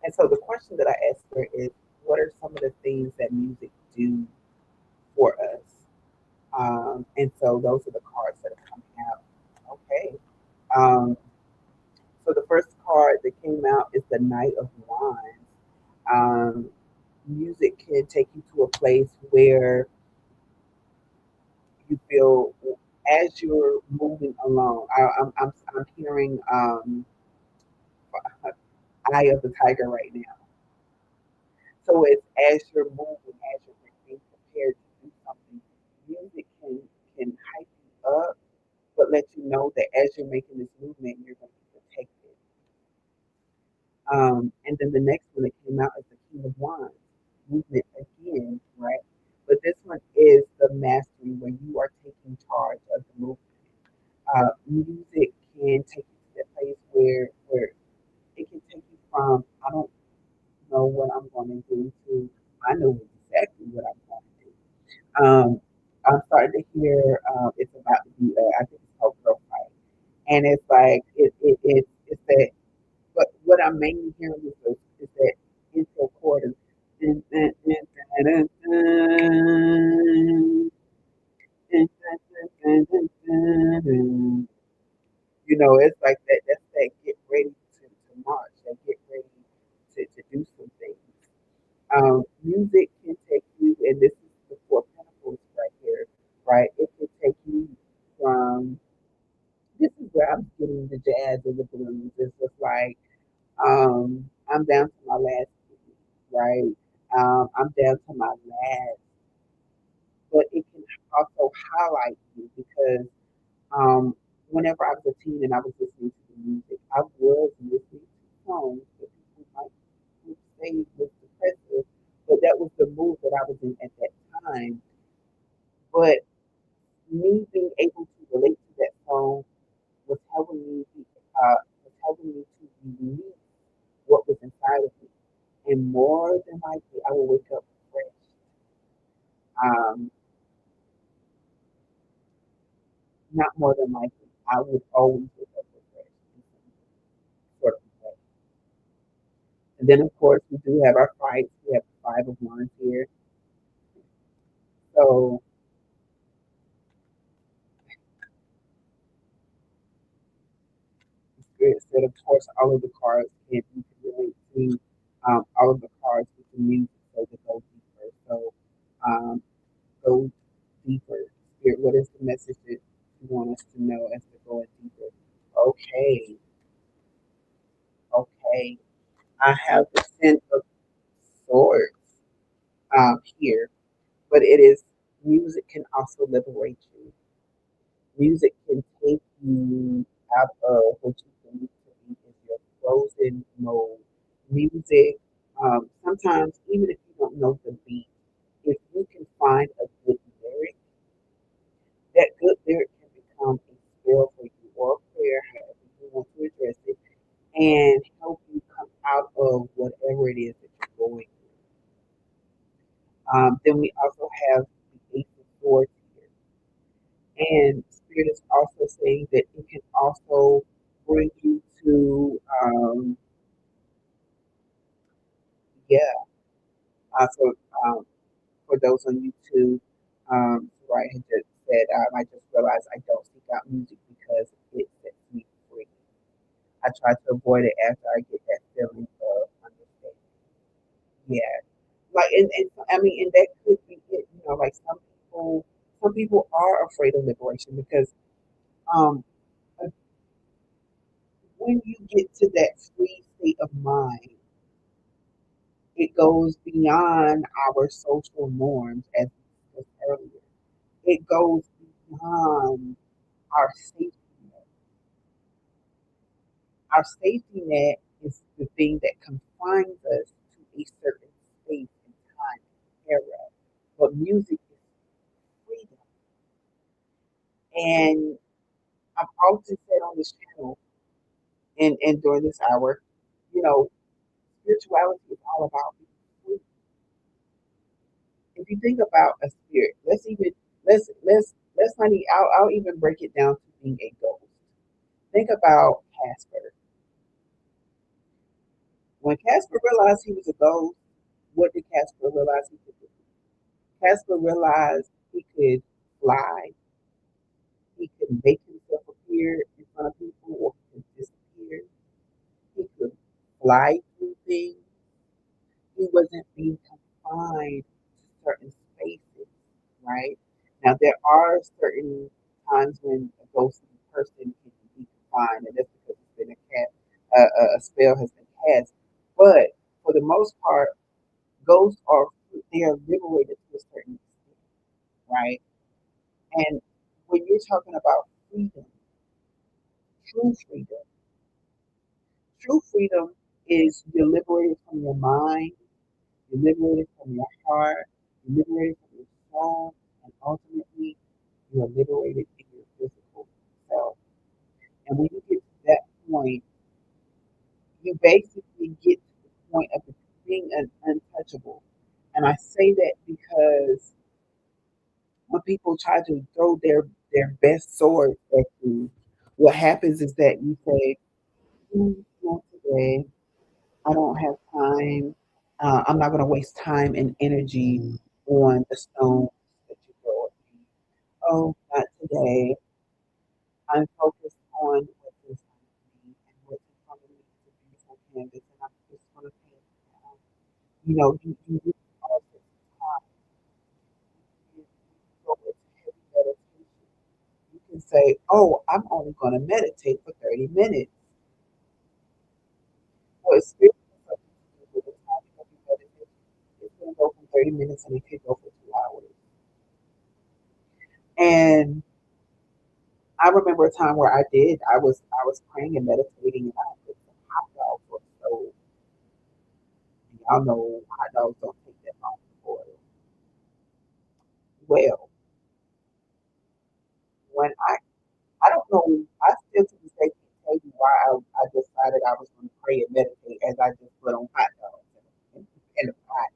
and so the question that I asked her is, what are some of the things that music do for us? And so those are the cards that are coming out. Okay. Um, so the first card that came out is the Knight of Wands. Um, Music can take you to a place where you feel as you're moving along. I'm hearing Eye of the Tiger right now. So it's as you're moving, as you're being prepared to do something, music can hype you up, but let you know that as you're making this movement, you're going to be protected. And then the next one that came out is the King of Wands movement again, right? But this one is the mastery where you are taking charge of the movement. Music can take you to that place where it can take you from I don't know what I'm going to do to I know exactly what I'm going to do. I'm starting to hear it's about to be I think it's called Girl Fight, and it's like it's that. But what I'm mainly hearing is that intro chorus. Dun, dun, dun, dun, dun, dun, dun, dun, dun, dun, dun. It's like that. That's that get ready to march. That get ready to do some things. Music can take you, and this is the Four Pentacles right here, right? It can take you from. This is where I'm getting the jazz and the blues. It's just like I'm down to my last penny, right? I'm down to my last, but it can also highlight you because um, whenever I was a teen and I was listening to the music, I was listening to songs that people might would say was depressive, but that was the mood that I was in at that time. But me being able to relate to that song was helping me, was helping me to release what was inside of me. And more than likely, I will wake up fresh. Um, Not more than likely, I would always wake up refreshed in some sort of way. And then, of course, we do have our fights. We have the Five of Wands here. So Spirit said, of course, all of the cards can relate to all of the cards with the music, so to go deeper. So um, go deeper. Spirit, what is the message that you want us to know as we're going deeper? Okay, okay. I have the Ten of Swords here, but it is music can also liberate you. Music can take you out of what you believe to be is your frozen mode. Music, sometimes even if you don't know the beat, if you can find a good lyric, that good lyric can become a spell for you or a prayer, however you want to address it, and help you come out of whatever it is that you're going through. Then we also have the Ace of Swords here. And Spirit is also saying that it can also bring you to, yeah. So for those on YouTube, Soraya had just said, I just realized I don't seek out music because it sets me free. I try to avoid it after I get that feeling of understanding. Yeah. Like, and I mean, and that could be it. Like some people are afraid of liberation because um, when you get to that free state of mind, it goes beyond our social norms, as we discussed earlier. It goes beyond our safety net. Our safety net is the thing that confines us to a certain space and time and era. But music is freedom. And I've often said on this channel and during this hour, know, spirituality is all about being free. If you think about a spirit, let's not even, I'll even break it down to being a ghost. Think about Casper. When Casper realized he was a ghost, what did Casper realize he could do? Casper realized he could fly, he could make himself appear in front of people, or he could disappear. He could fly through things. He wasn't being confined to certain spaces, right? Now, there are certain times when a ghostly person can be confined, and that's because it's been a spell has been cast. But for the most part, ghosts are they are liberated to a certain extent, right? And when you're talking about freedom, true freedom, true freedom is you're liberated from your mind, you're liberated from your heart, you're liberated from your soul, and ultimately you are liberated in your physical self. And when you get to that point, you basically get to the point of being untouchable. And I say that because when people try to throw their best sword at you, what happens is that you say, not today. I don't have time. I'm not going to waste time and energy on the stones that you throw at me. Oh, not today. I'm focused on what's in front of me, and what's in front of me is a beautiful canvas, and I'm just going to paint it now. You really are this time. You go into heavy meditation. You can say, oh, I'm only going to meditate for 30 minutes. Well, it's really something to do with the timing of your meditation. It's going to go from 30 minutes and it could go for 2 hours. And I remember a time where I was praying and meditating, and I put some hot dogs on the stove. And y'all know hot dogs don't take that long to boil. Well, when I don't know, I still to this day can't tell you why I decided I was going to pray and meditate as I just put on hot dogs in the pot.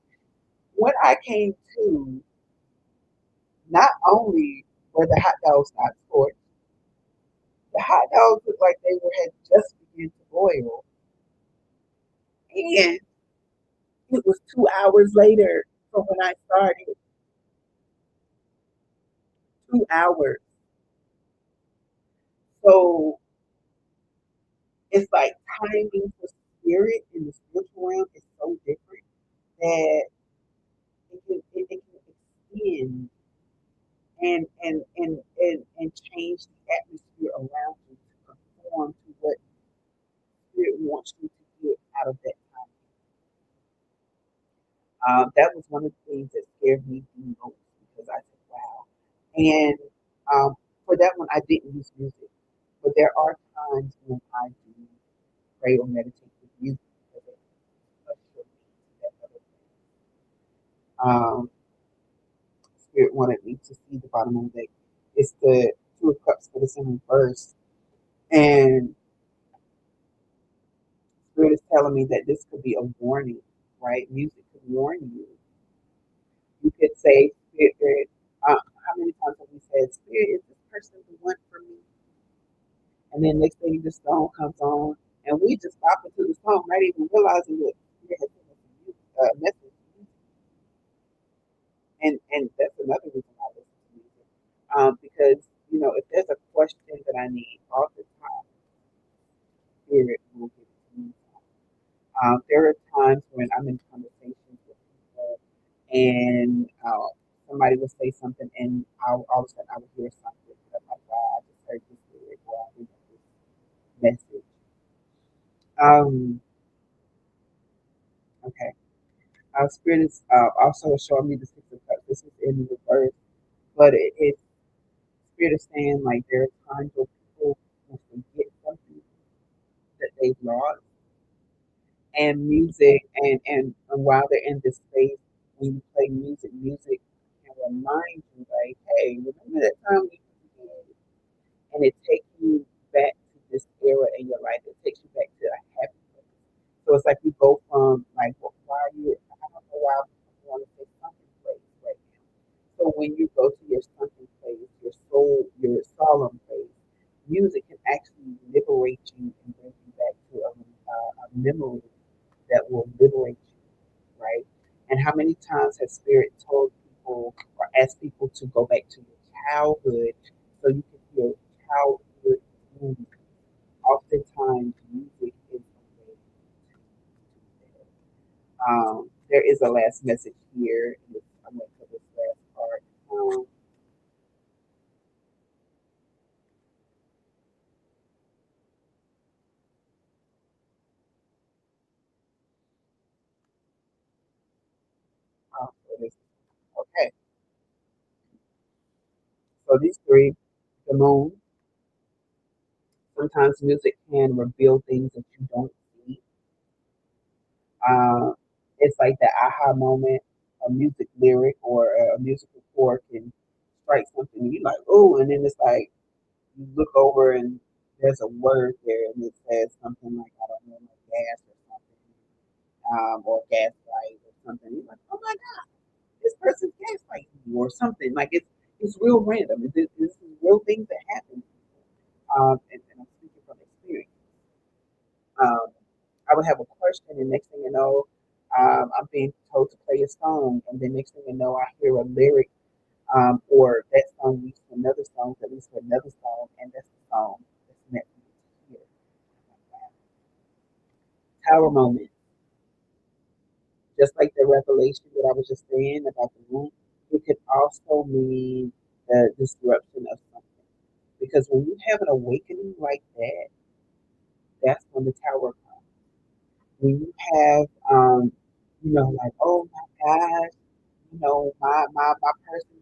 When I came to, not only were the hot dogs not scorched, the hot dogs looked like they were had just begun to boil, and it was 2 hours later from when I started. 2 hours. So it's like timing for spirit in the spiritual realm is so different that it can extend and change the atmosphere around you to conform to what spirit wants you to get out of that time. That was one of the things that scared me the most because I said, wow. And for that one, I didn't use music. But there are times when I do pray or meditate with music because it ushered me to that other place. Spirit wanted me to see the bottom of the deck. It's the Two of Cups, but it's in reverse. And Spirit is telling me that this could be a warning, right? Music could warn you. You could say, Spirit, how many times have we said, Spirit, is this person the one for me? And then next thing the song comes on, and we just stop into the song, not even realizing that Spirit has sent us a message. And that's another reason I listen to music. Because, if there's a question that I need all the time, Spirit will give it to me. There are times when I'm in conversations with people and somebody will say something, and all of a sudden I will hear something. And I'm like, wow, I just heard this Spirit, or I heard this message. Um, okay. Spirit is also showing me the Six of Cups. This is in reverse, but it's Spirit is saying like there are times where people will forget something that they've lost, and music and while they're in this space, when you play music can remind you like, hey, remember that time we did, and it takes you back to this era in your life. It takes you back to a happy place. So it's memory that will liberate you, right? And how many times has Spirit told people or asked people to go back to your childhood so you can feel childhood movies? Oftentimes, music is a way to do that. There is a last message here. I'm going to put this last part. So okay, so these three, the moon, sometimes music can reveal things that you don't see. Uh, it's like the aha moment, a music lyric or a musical chord can strike something, and you're like, oh, and then it's like you look over and there's a word there, and it says something like, I don't know, like gas or something, or gaslight or something. You're like, oh my God, this person's gaslighting you or something. Like it's real random. This is real things that happen. And I'm speaking from experience. Um, I would have a question, and next thing you know, I'm being told to play a song, and then next thing you know, I hear a lyric, or that song leads to another song, that leads to another song, and that's the song that's meant for me to hear. Tower moment, just like the revelation that I was just saying about the room, it could also mean the disruption of something. Because when you have an awakening like that, that's when the tower comes. When you have, like, oh my gosh, my person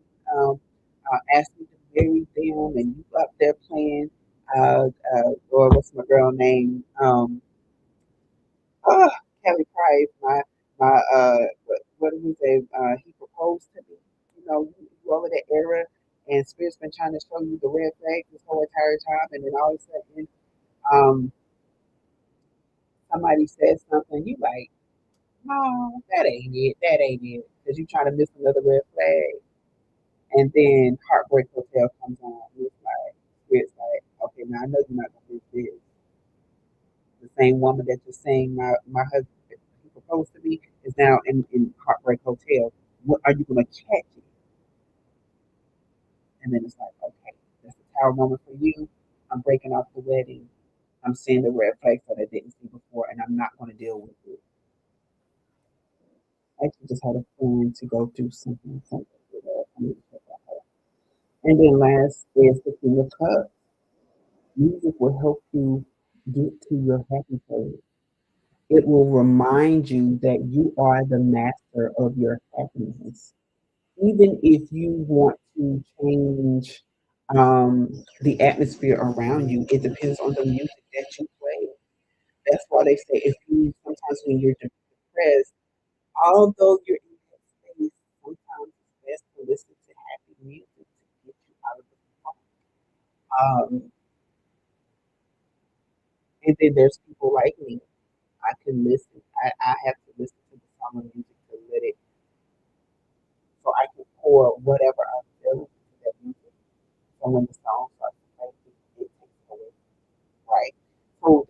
asked me to marry them, and you up there playing, or what's my girl name? Oh, Kelly Price, what did he say? He proposed to me. You over that era, and Spirit's been trying to show you the red flag this whole entire time, and then all of a sudden, um, somebody says something, you like, no, that ain't it. That ain't it. Because you trying to miss another red flag. And then Heartbreak Hotel comes on. It's like, okay, now I know you're not going to miss this. The same woman that you're saying my husband, he proposed to me, is now in Heartbreak Hotel. What are you going to catch it? And then it's like, okay, that's a tower moment for you. I'm breaking off the wedding. I'm seeing the red flags that I didn't see before, and I'm not going to deal with it. I actually just had a friend to go through something with her. I need to check that out. And then last is the King of Cups. Music will help you get to your happy place. It will remind you that you are the master of your happiness. Even if you want to change the atmosphere around you, it depends on the music that you play. That's why they say if you sometimes when you're depressed, although you're in that space, sometimes it's best to listen to happy music to get you out of the funk. Um, and then there's people like me. I can listen. I have to listen to the song of music to let it, so I can pour whatever I'm feeling into that music. So when the song starts to play, it takes away, right? So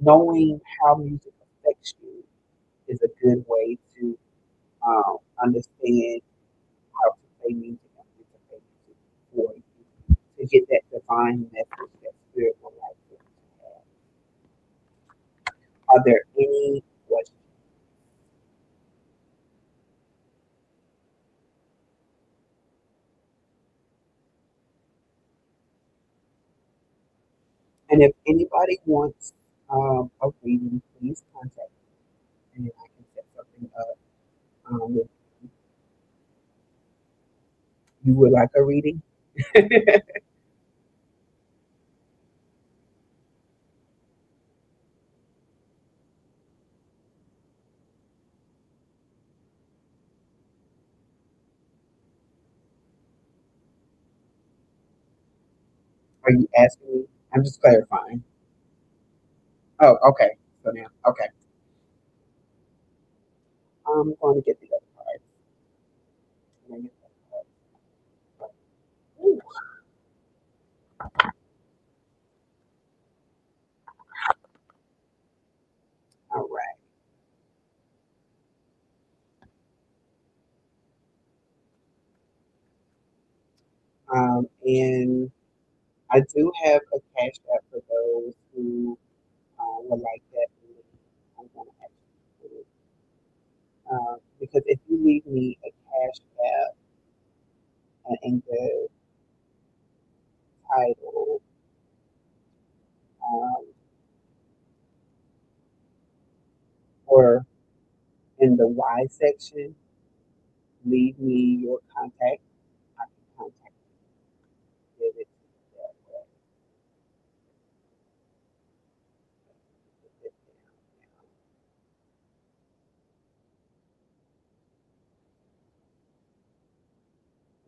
knowing how music affects you is a good way to understand how to play music and when to play music for you to get that divine message that spirit would like you to have. Are there any questions? And if anybody wants a reading, please contact me and I can set something up. If you would like a reading, are you asking me? I'm just clarifying. Oh, okay. So now, okay. I'm going to get the other card. Can I get that card? Ooh, all And I do have a cash app for those who would like that. I'm going to actually put it because if you leave me a cash app in the title um, or in the Y section, leave me your contact. I can contact you. Give it that way.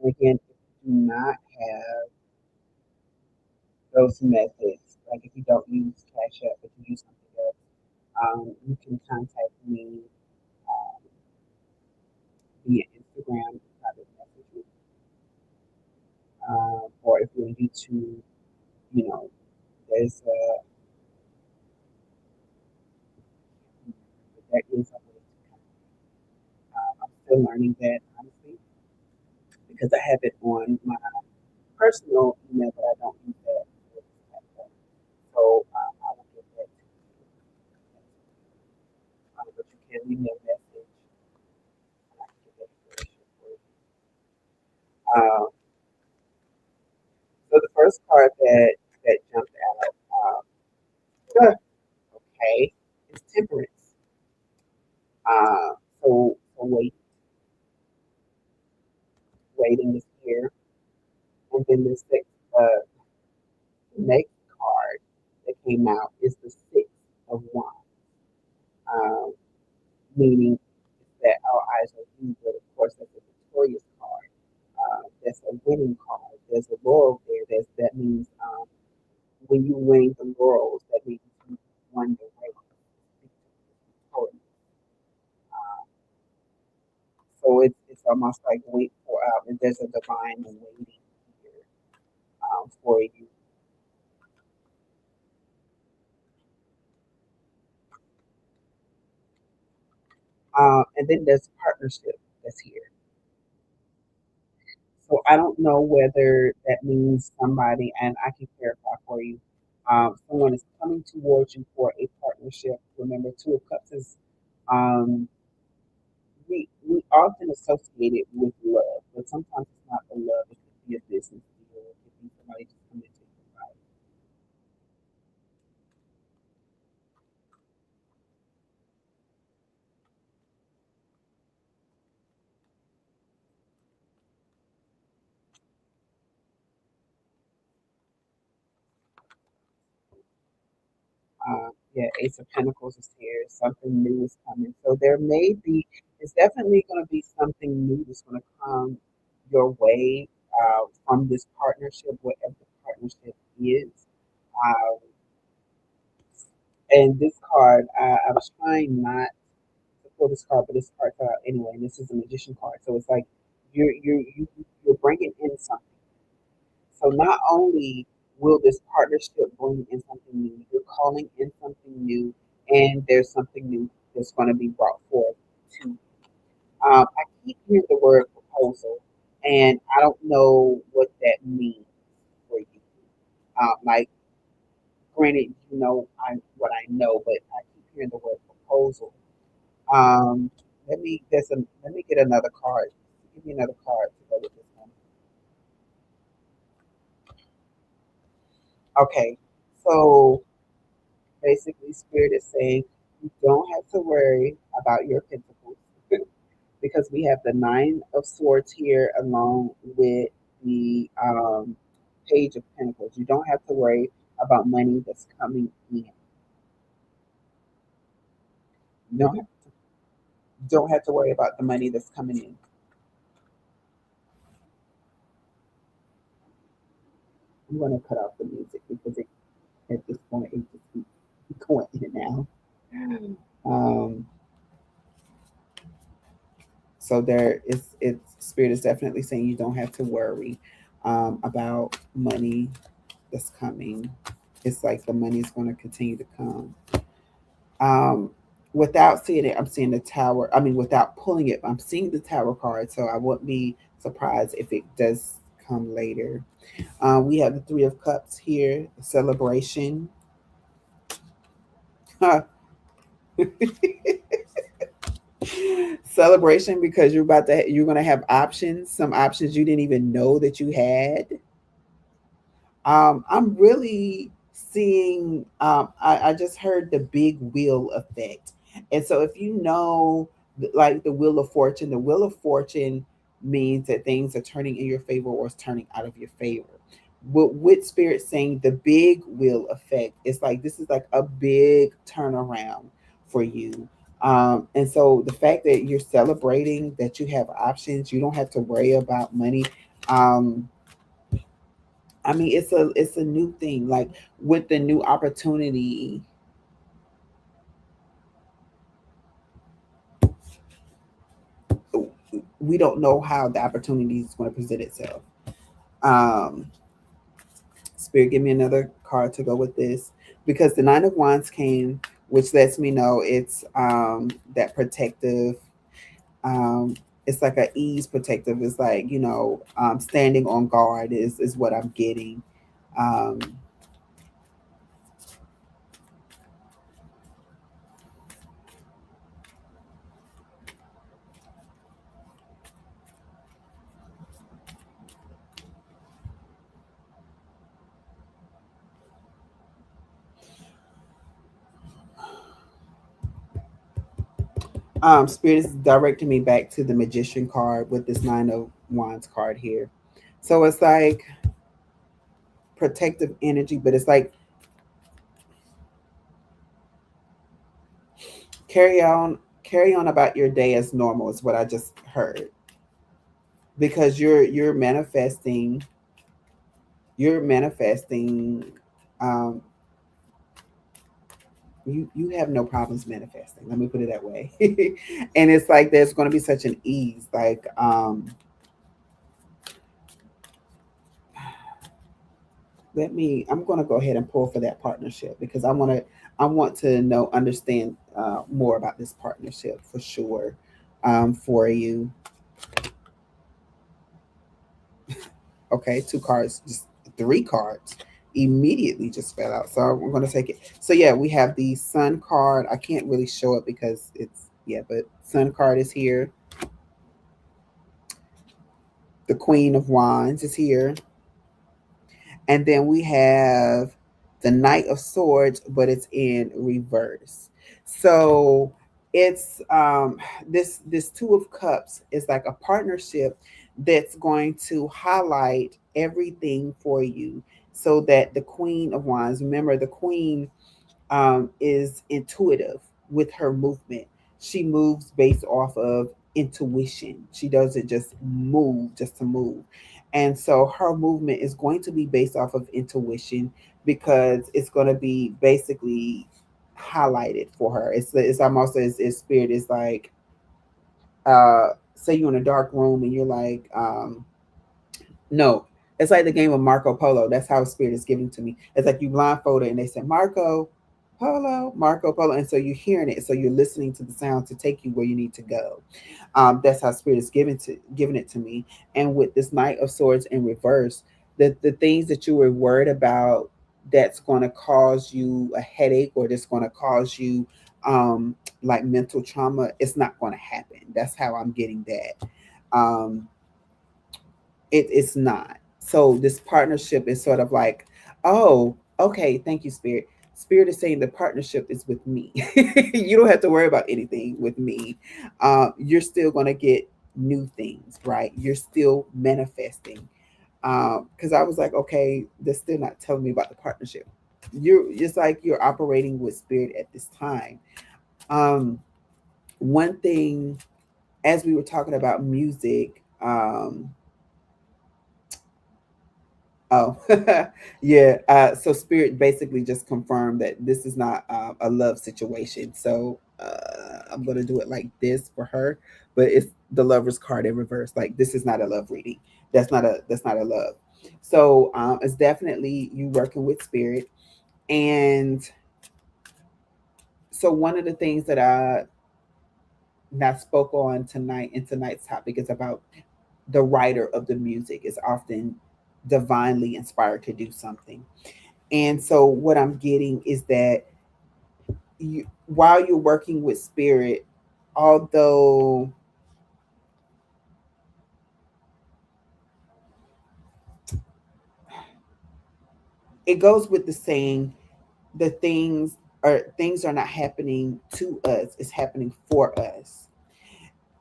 And again, if you do not have those methods, like if you don't use Cash App, but you use something else, you can contact me um, via Instagram, private messages, or if you're on YouTube, you know, there's a there is a way to I'm still learning that honestly because I have it on my personal email, but I don't use that for this platform. So I will get that to you. But you can leave me a message and I can get that information for you. Um, so the first card that jumped out, okay, is temperance. So waiting is here, and then uh, the next card that came out is the Six of Wands, um, meaning that our eyes are you, but of course that's a victorious card. That's a winning card. There's a laurel there. That means when you win the laurels, that means you won the race. Victorious. Um, so it's almost like wait for and there's a divine waiting here for you. And then there's partnership that's here. So I don't know whether that means somebody, and I can clarify for you. Someone is coming towards you for a partnership. Remember, Two of Cups is we often associate it with love, but sometimes it's not the love. It could be a business deal. It could be somebody just coming to you. Right? Yeah, Ace of Pentacles is here. Something new is coming. So there may be, it's definitely going to be something new that's going to come your way from this partnership, whatever the partnership is. Um, and this card, I was trying not to pull this card, but this card fell out anyway. And this is a magician card, so it's like you're bringing in something. So not only will this partnership bring in something new, you're calling in something new, and there's something new that's going to be brought forth to you. I keep hearing the word proposal, and I don't know what that means for you. Like, granted, you know what I know, but I keep hearing the word proposal. Um, let me get another card. Give me another card to go with this one. Okay, so basically, Spirit is saying you don't have to worry about your pentacles because we have the Nine of Swords here along with the Page of Pentacles. You don't have to worry about money that's coming in. You don't have to worry about the money that's coming in. I'm going to cut off the music because at this point it just keeps going in and out. So there is it's Spirit is definitely saying you don't have to worry about money that's coming. It's like the money is going to continue to come. Um, Without seeing it, I'm seeing the tower. I mean, without pulling it, I'm seeing the tower card. So I wouldn't be surprised if it does come later. We have the Three of Cups here, celebration. Celebration because you're going to have options, some options you didn't even know that you had. I'm really seeing, I just heard the big wheel effect. And so if you know, like the Wheel of Fortune means that things are turning in your favor or it's turning out of your favor. But with Spirit saying the big wheel effect, it's like this is like a big turnaround for you. And so the fact that you're celebrating that you have options, you don't have to worry about money. Um, I mean, it's a new thing. Like with the new opportunity, we don't know how the opportunity is going to present itself. Um, Spirit, give me another card to go with this because the Nine of Wands came, which lets me know it's that protective. Um, it's like a ease protective. It's like standing on guard is what I'm getting. Um, Spirit is directing me back to the Magician card with this Nine of Wands card here. So it's like protective energy, but it's like carry on, carry on about your day as normal is what I just heard because you're manifesting. Um, you have no problems manifesting. Let me put it that way, and it's like there's going to be such an ease, like I'm going to go ahead and pull for that partnership because I want to know understand more about this partnership for sure for you. Okay, two cards, just three cards immediately just fell out, so we're going to take it. So yeah, we have the Sun card. I can't really show it because it's, yeah, but Sun card is here. The Queen of Wands is here. And then we have the Knight of Swords, but it's in reverse. So it's this Two of Cups is like a partnership that's going to highlight everything for you so that the Queen of Wands, remember the Queen is intuitive with her movement. She moves based off of intuition. She doesn't just move just to move. And so her movement is going to be based off of intuition because it's going to be basically highlighted for her. It's almost as spirit is like, say you're in a dark room and you're like, no, it's like the game of Marco Polo. That's how spirit is giving to me. It's like you blindfolded and they say Marco Polo, and so you're hearing it, so you're listening to the sound to take you where you need to go. That's how spirit is giving it to me. And with this Knight of Swords in reverse, the things that you were worried about that's going to cause you a headache or that's going to cause you like mental trauma, it's not going to happen. That's how I'm getting that. Um, it's not. So this partnership is sort of like, oh, okay, thank you, Spirit. Spirit is saying the partnership is with me. You don't have to worry about anything with me. You're still going to get new things, right? You're still manifesting. Because I was like, okay, they're still not telling me about the partnership. You're just like you're operating with spirit at this time. Um, One thing, as we were talking about music, oh, yeah. So Spirit basically just confirmed that this is not a love situation. So I'm gonna do it like this for her, but it's the Lover's card in reverse. Like this is not a love reading. That's not a love. So it's definitely you working with Spirit, and so one of the things that I spoke on tonight in tonight's topic is about the writer of the music is often divinely inspired to do something. And so what I'm getting is that while you're working with spirit, although it goes with the saying, the things are not happening to us, it's happening for us.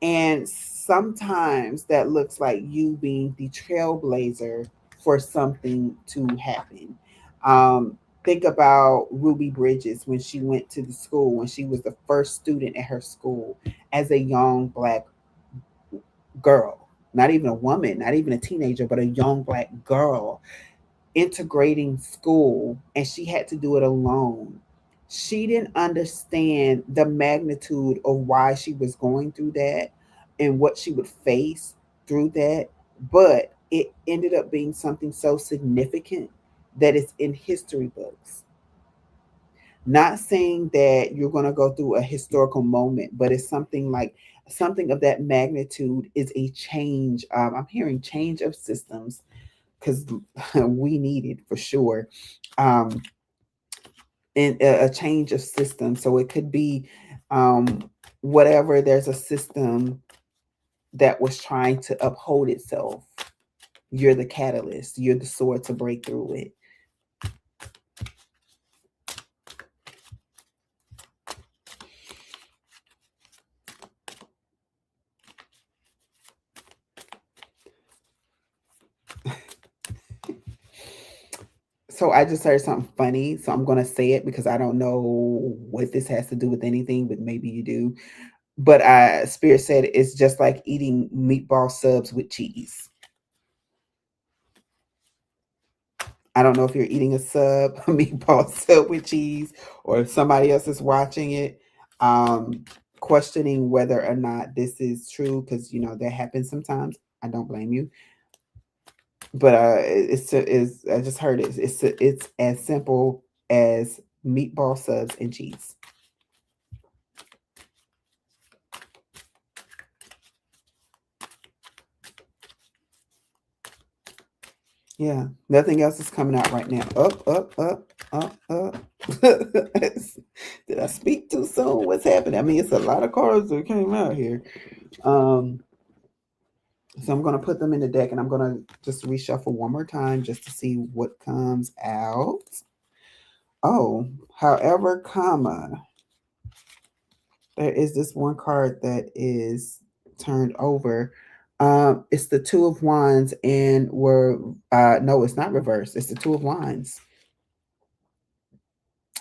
And sometimes that looks like you being the trailblazer for something to happen. Um, think about Ruby Bridges when she went to the school, when she was the first student at her school as a young Black girl, not even a woman, not even a teenager, but a young Black girl integrating school, and she had to do it alone. She didn't understand the magnitude of why she was going through that and what she would face through that, but it ended up being something so significant that it's in history books. Not saying that you're going to go through a historical moment, but it's something like something of that magnitude is a change. I'm hearing change of systems because we need it for sure. Um, and a change of system. So it could be whatever, there's a system that was trying to uphold itself. You're the catalyst, you're the sword to break through it. So I just heard something funny. So I'm going to say it because I don't know what this has to do with anything, but maybe you do. But Spirit said it's just like eating meatball subs with cheese. I don't know if you're eating a sub, a meatball sub with cheese, or if somebody else is watching it, um, questioning whether or not this is true, because that happens sometimes. I don't blame you, but it's I just heard it. It's as simple as meatball subs and cheese. Yeah, nothing else is coming out right now. Up. Did I speak too soon? What's happening? I mean, it's a lot of cards that came out here. Um, so I'm gonna put them in the deck, and I'm gonna just reshuffle one more time just to see what comes out. Oh, however, comma, there is this one card that is turned over. It's the Two of Wands, and we're no, it's not reversed. It's the Two of Wands.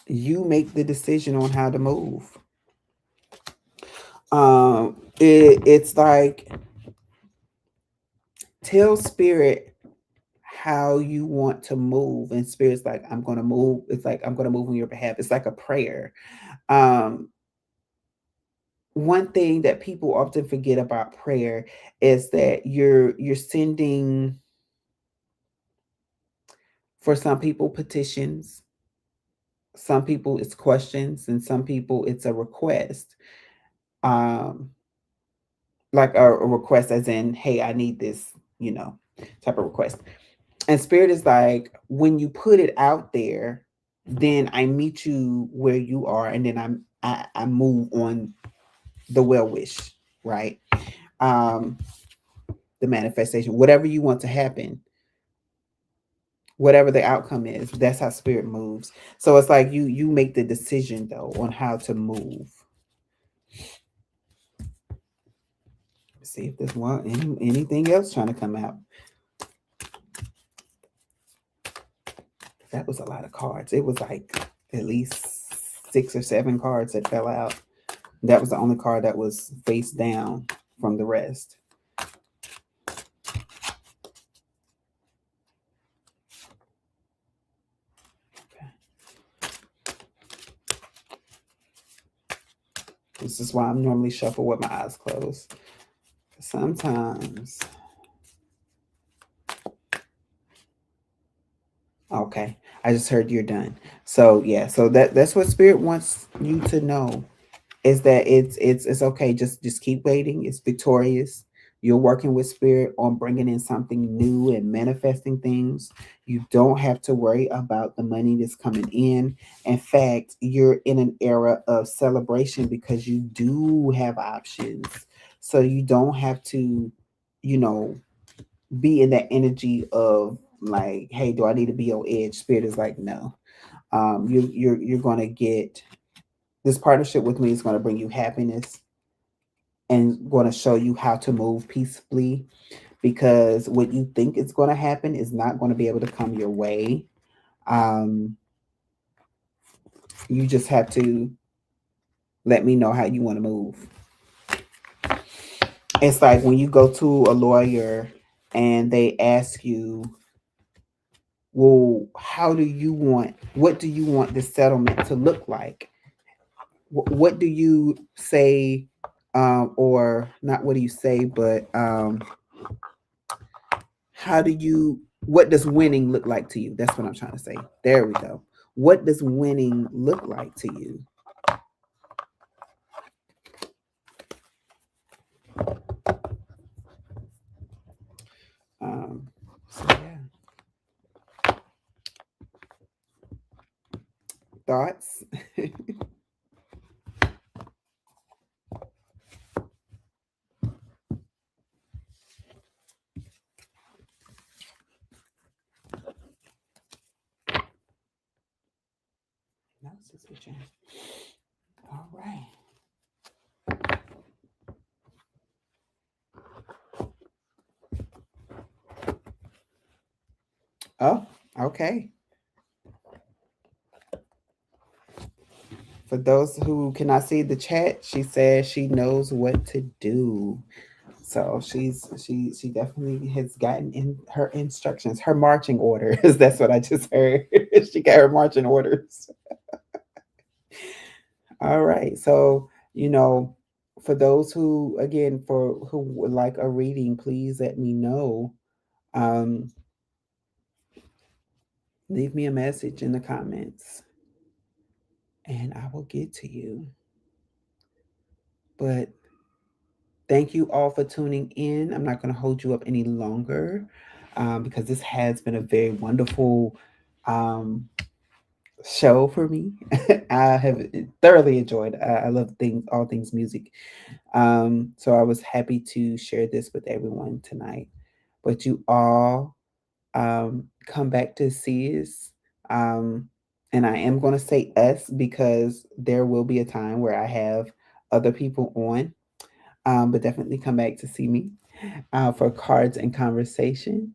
You make the decision on how to move. It's like, tell spirit how you want to move, and spirit's like, I'm going to move. It's like, I'm going to move on your behalf. It's like a prayer. um One thing that people often forget about prayer is that you're sending, for some people, petitions, some people it's questions, and some people it's a request. um like a request as in, hey, I need this, you know type of request. And spirit is like, when you put it out there, then I meet you where you are, and then I move on the well wish, right? um the manifestation, whatever you want to happen, whatever the outcome is, that's how spirit moves. So it's like you make the decision though on how to move. Let's see if there's anything else trying to come out. That was a lot of cards. It was like at least 6 or 7 cards that fell out. That was the only card that was face down from the rest. This is why I'm normally shuffle with my eyes closed. Sometimes. Okay. I just heard you're done. So yeah, so that's what spirit wants you to know, is that it's okay. Just keep waiting. It's victorious. You're working with spirit on bringing in something new and manifesting things. You don't have to worry about the money that's coming in. In fact, you're in an era of celebration because you do have options. So you don't have to, you know, be in that energy of like, hey, do I need to be on edge? Spirit is like, no. You're gonna get this partnership with me is gonna bring you happiness and going to show you how to move peacefully, because what you think is going to happen is not going to be able to come your way. Um, you just have to let me know how you want to move. It's like when you go to a lawyer and they ask you, well, what do you want the settlement to look like? What do you say, or not what do you say, but what does winning look like to you? That's what I'm trying to say. There we go. What does winning look like to you? So yeah, thoughts. No, switching. All right. Oh, okay. For those who cannot see the chat, she says she knows what to do. So she definitely has gotten in her instructions, her marching orders. That's what I just heard. She got her marching orders. All right. So, for those who, again, for who would like a reading, please let me know. Um, leave me a message in the comments and I will get to you. But thank you all for tuning in. I'm not going to hold you up any longer, because this has been a very wonderful um, show for me. I have thoroughly enjoyed. I love all things music. So I was happy to share this with everyone tonight. But you all, come back to see us. Um, and I am going to say us because there will be a time where I have other people on. But definitely come back to see me, for cards and conversation.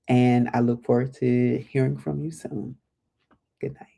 And I look forward to hearing from you soon. Good night.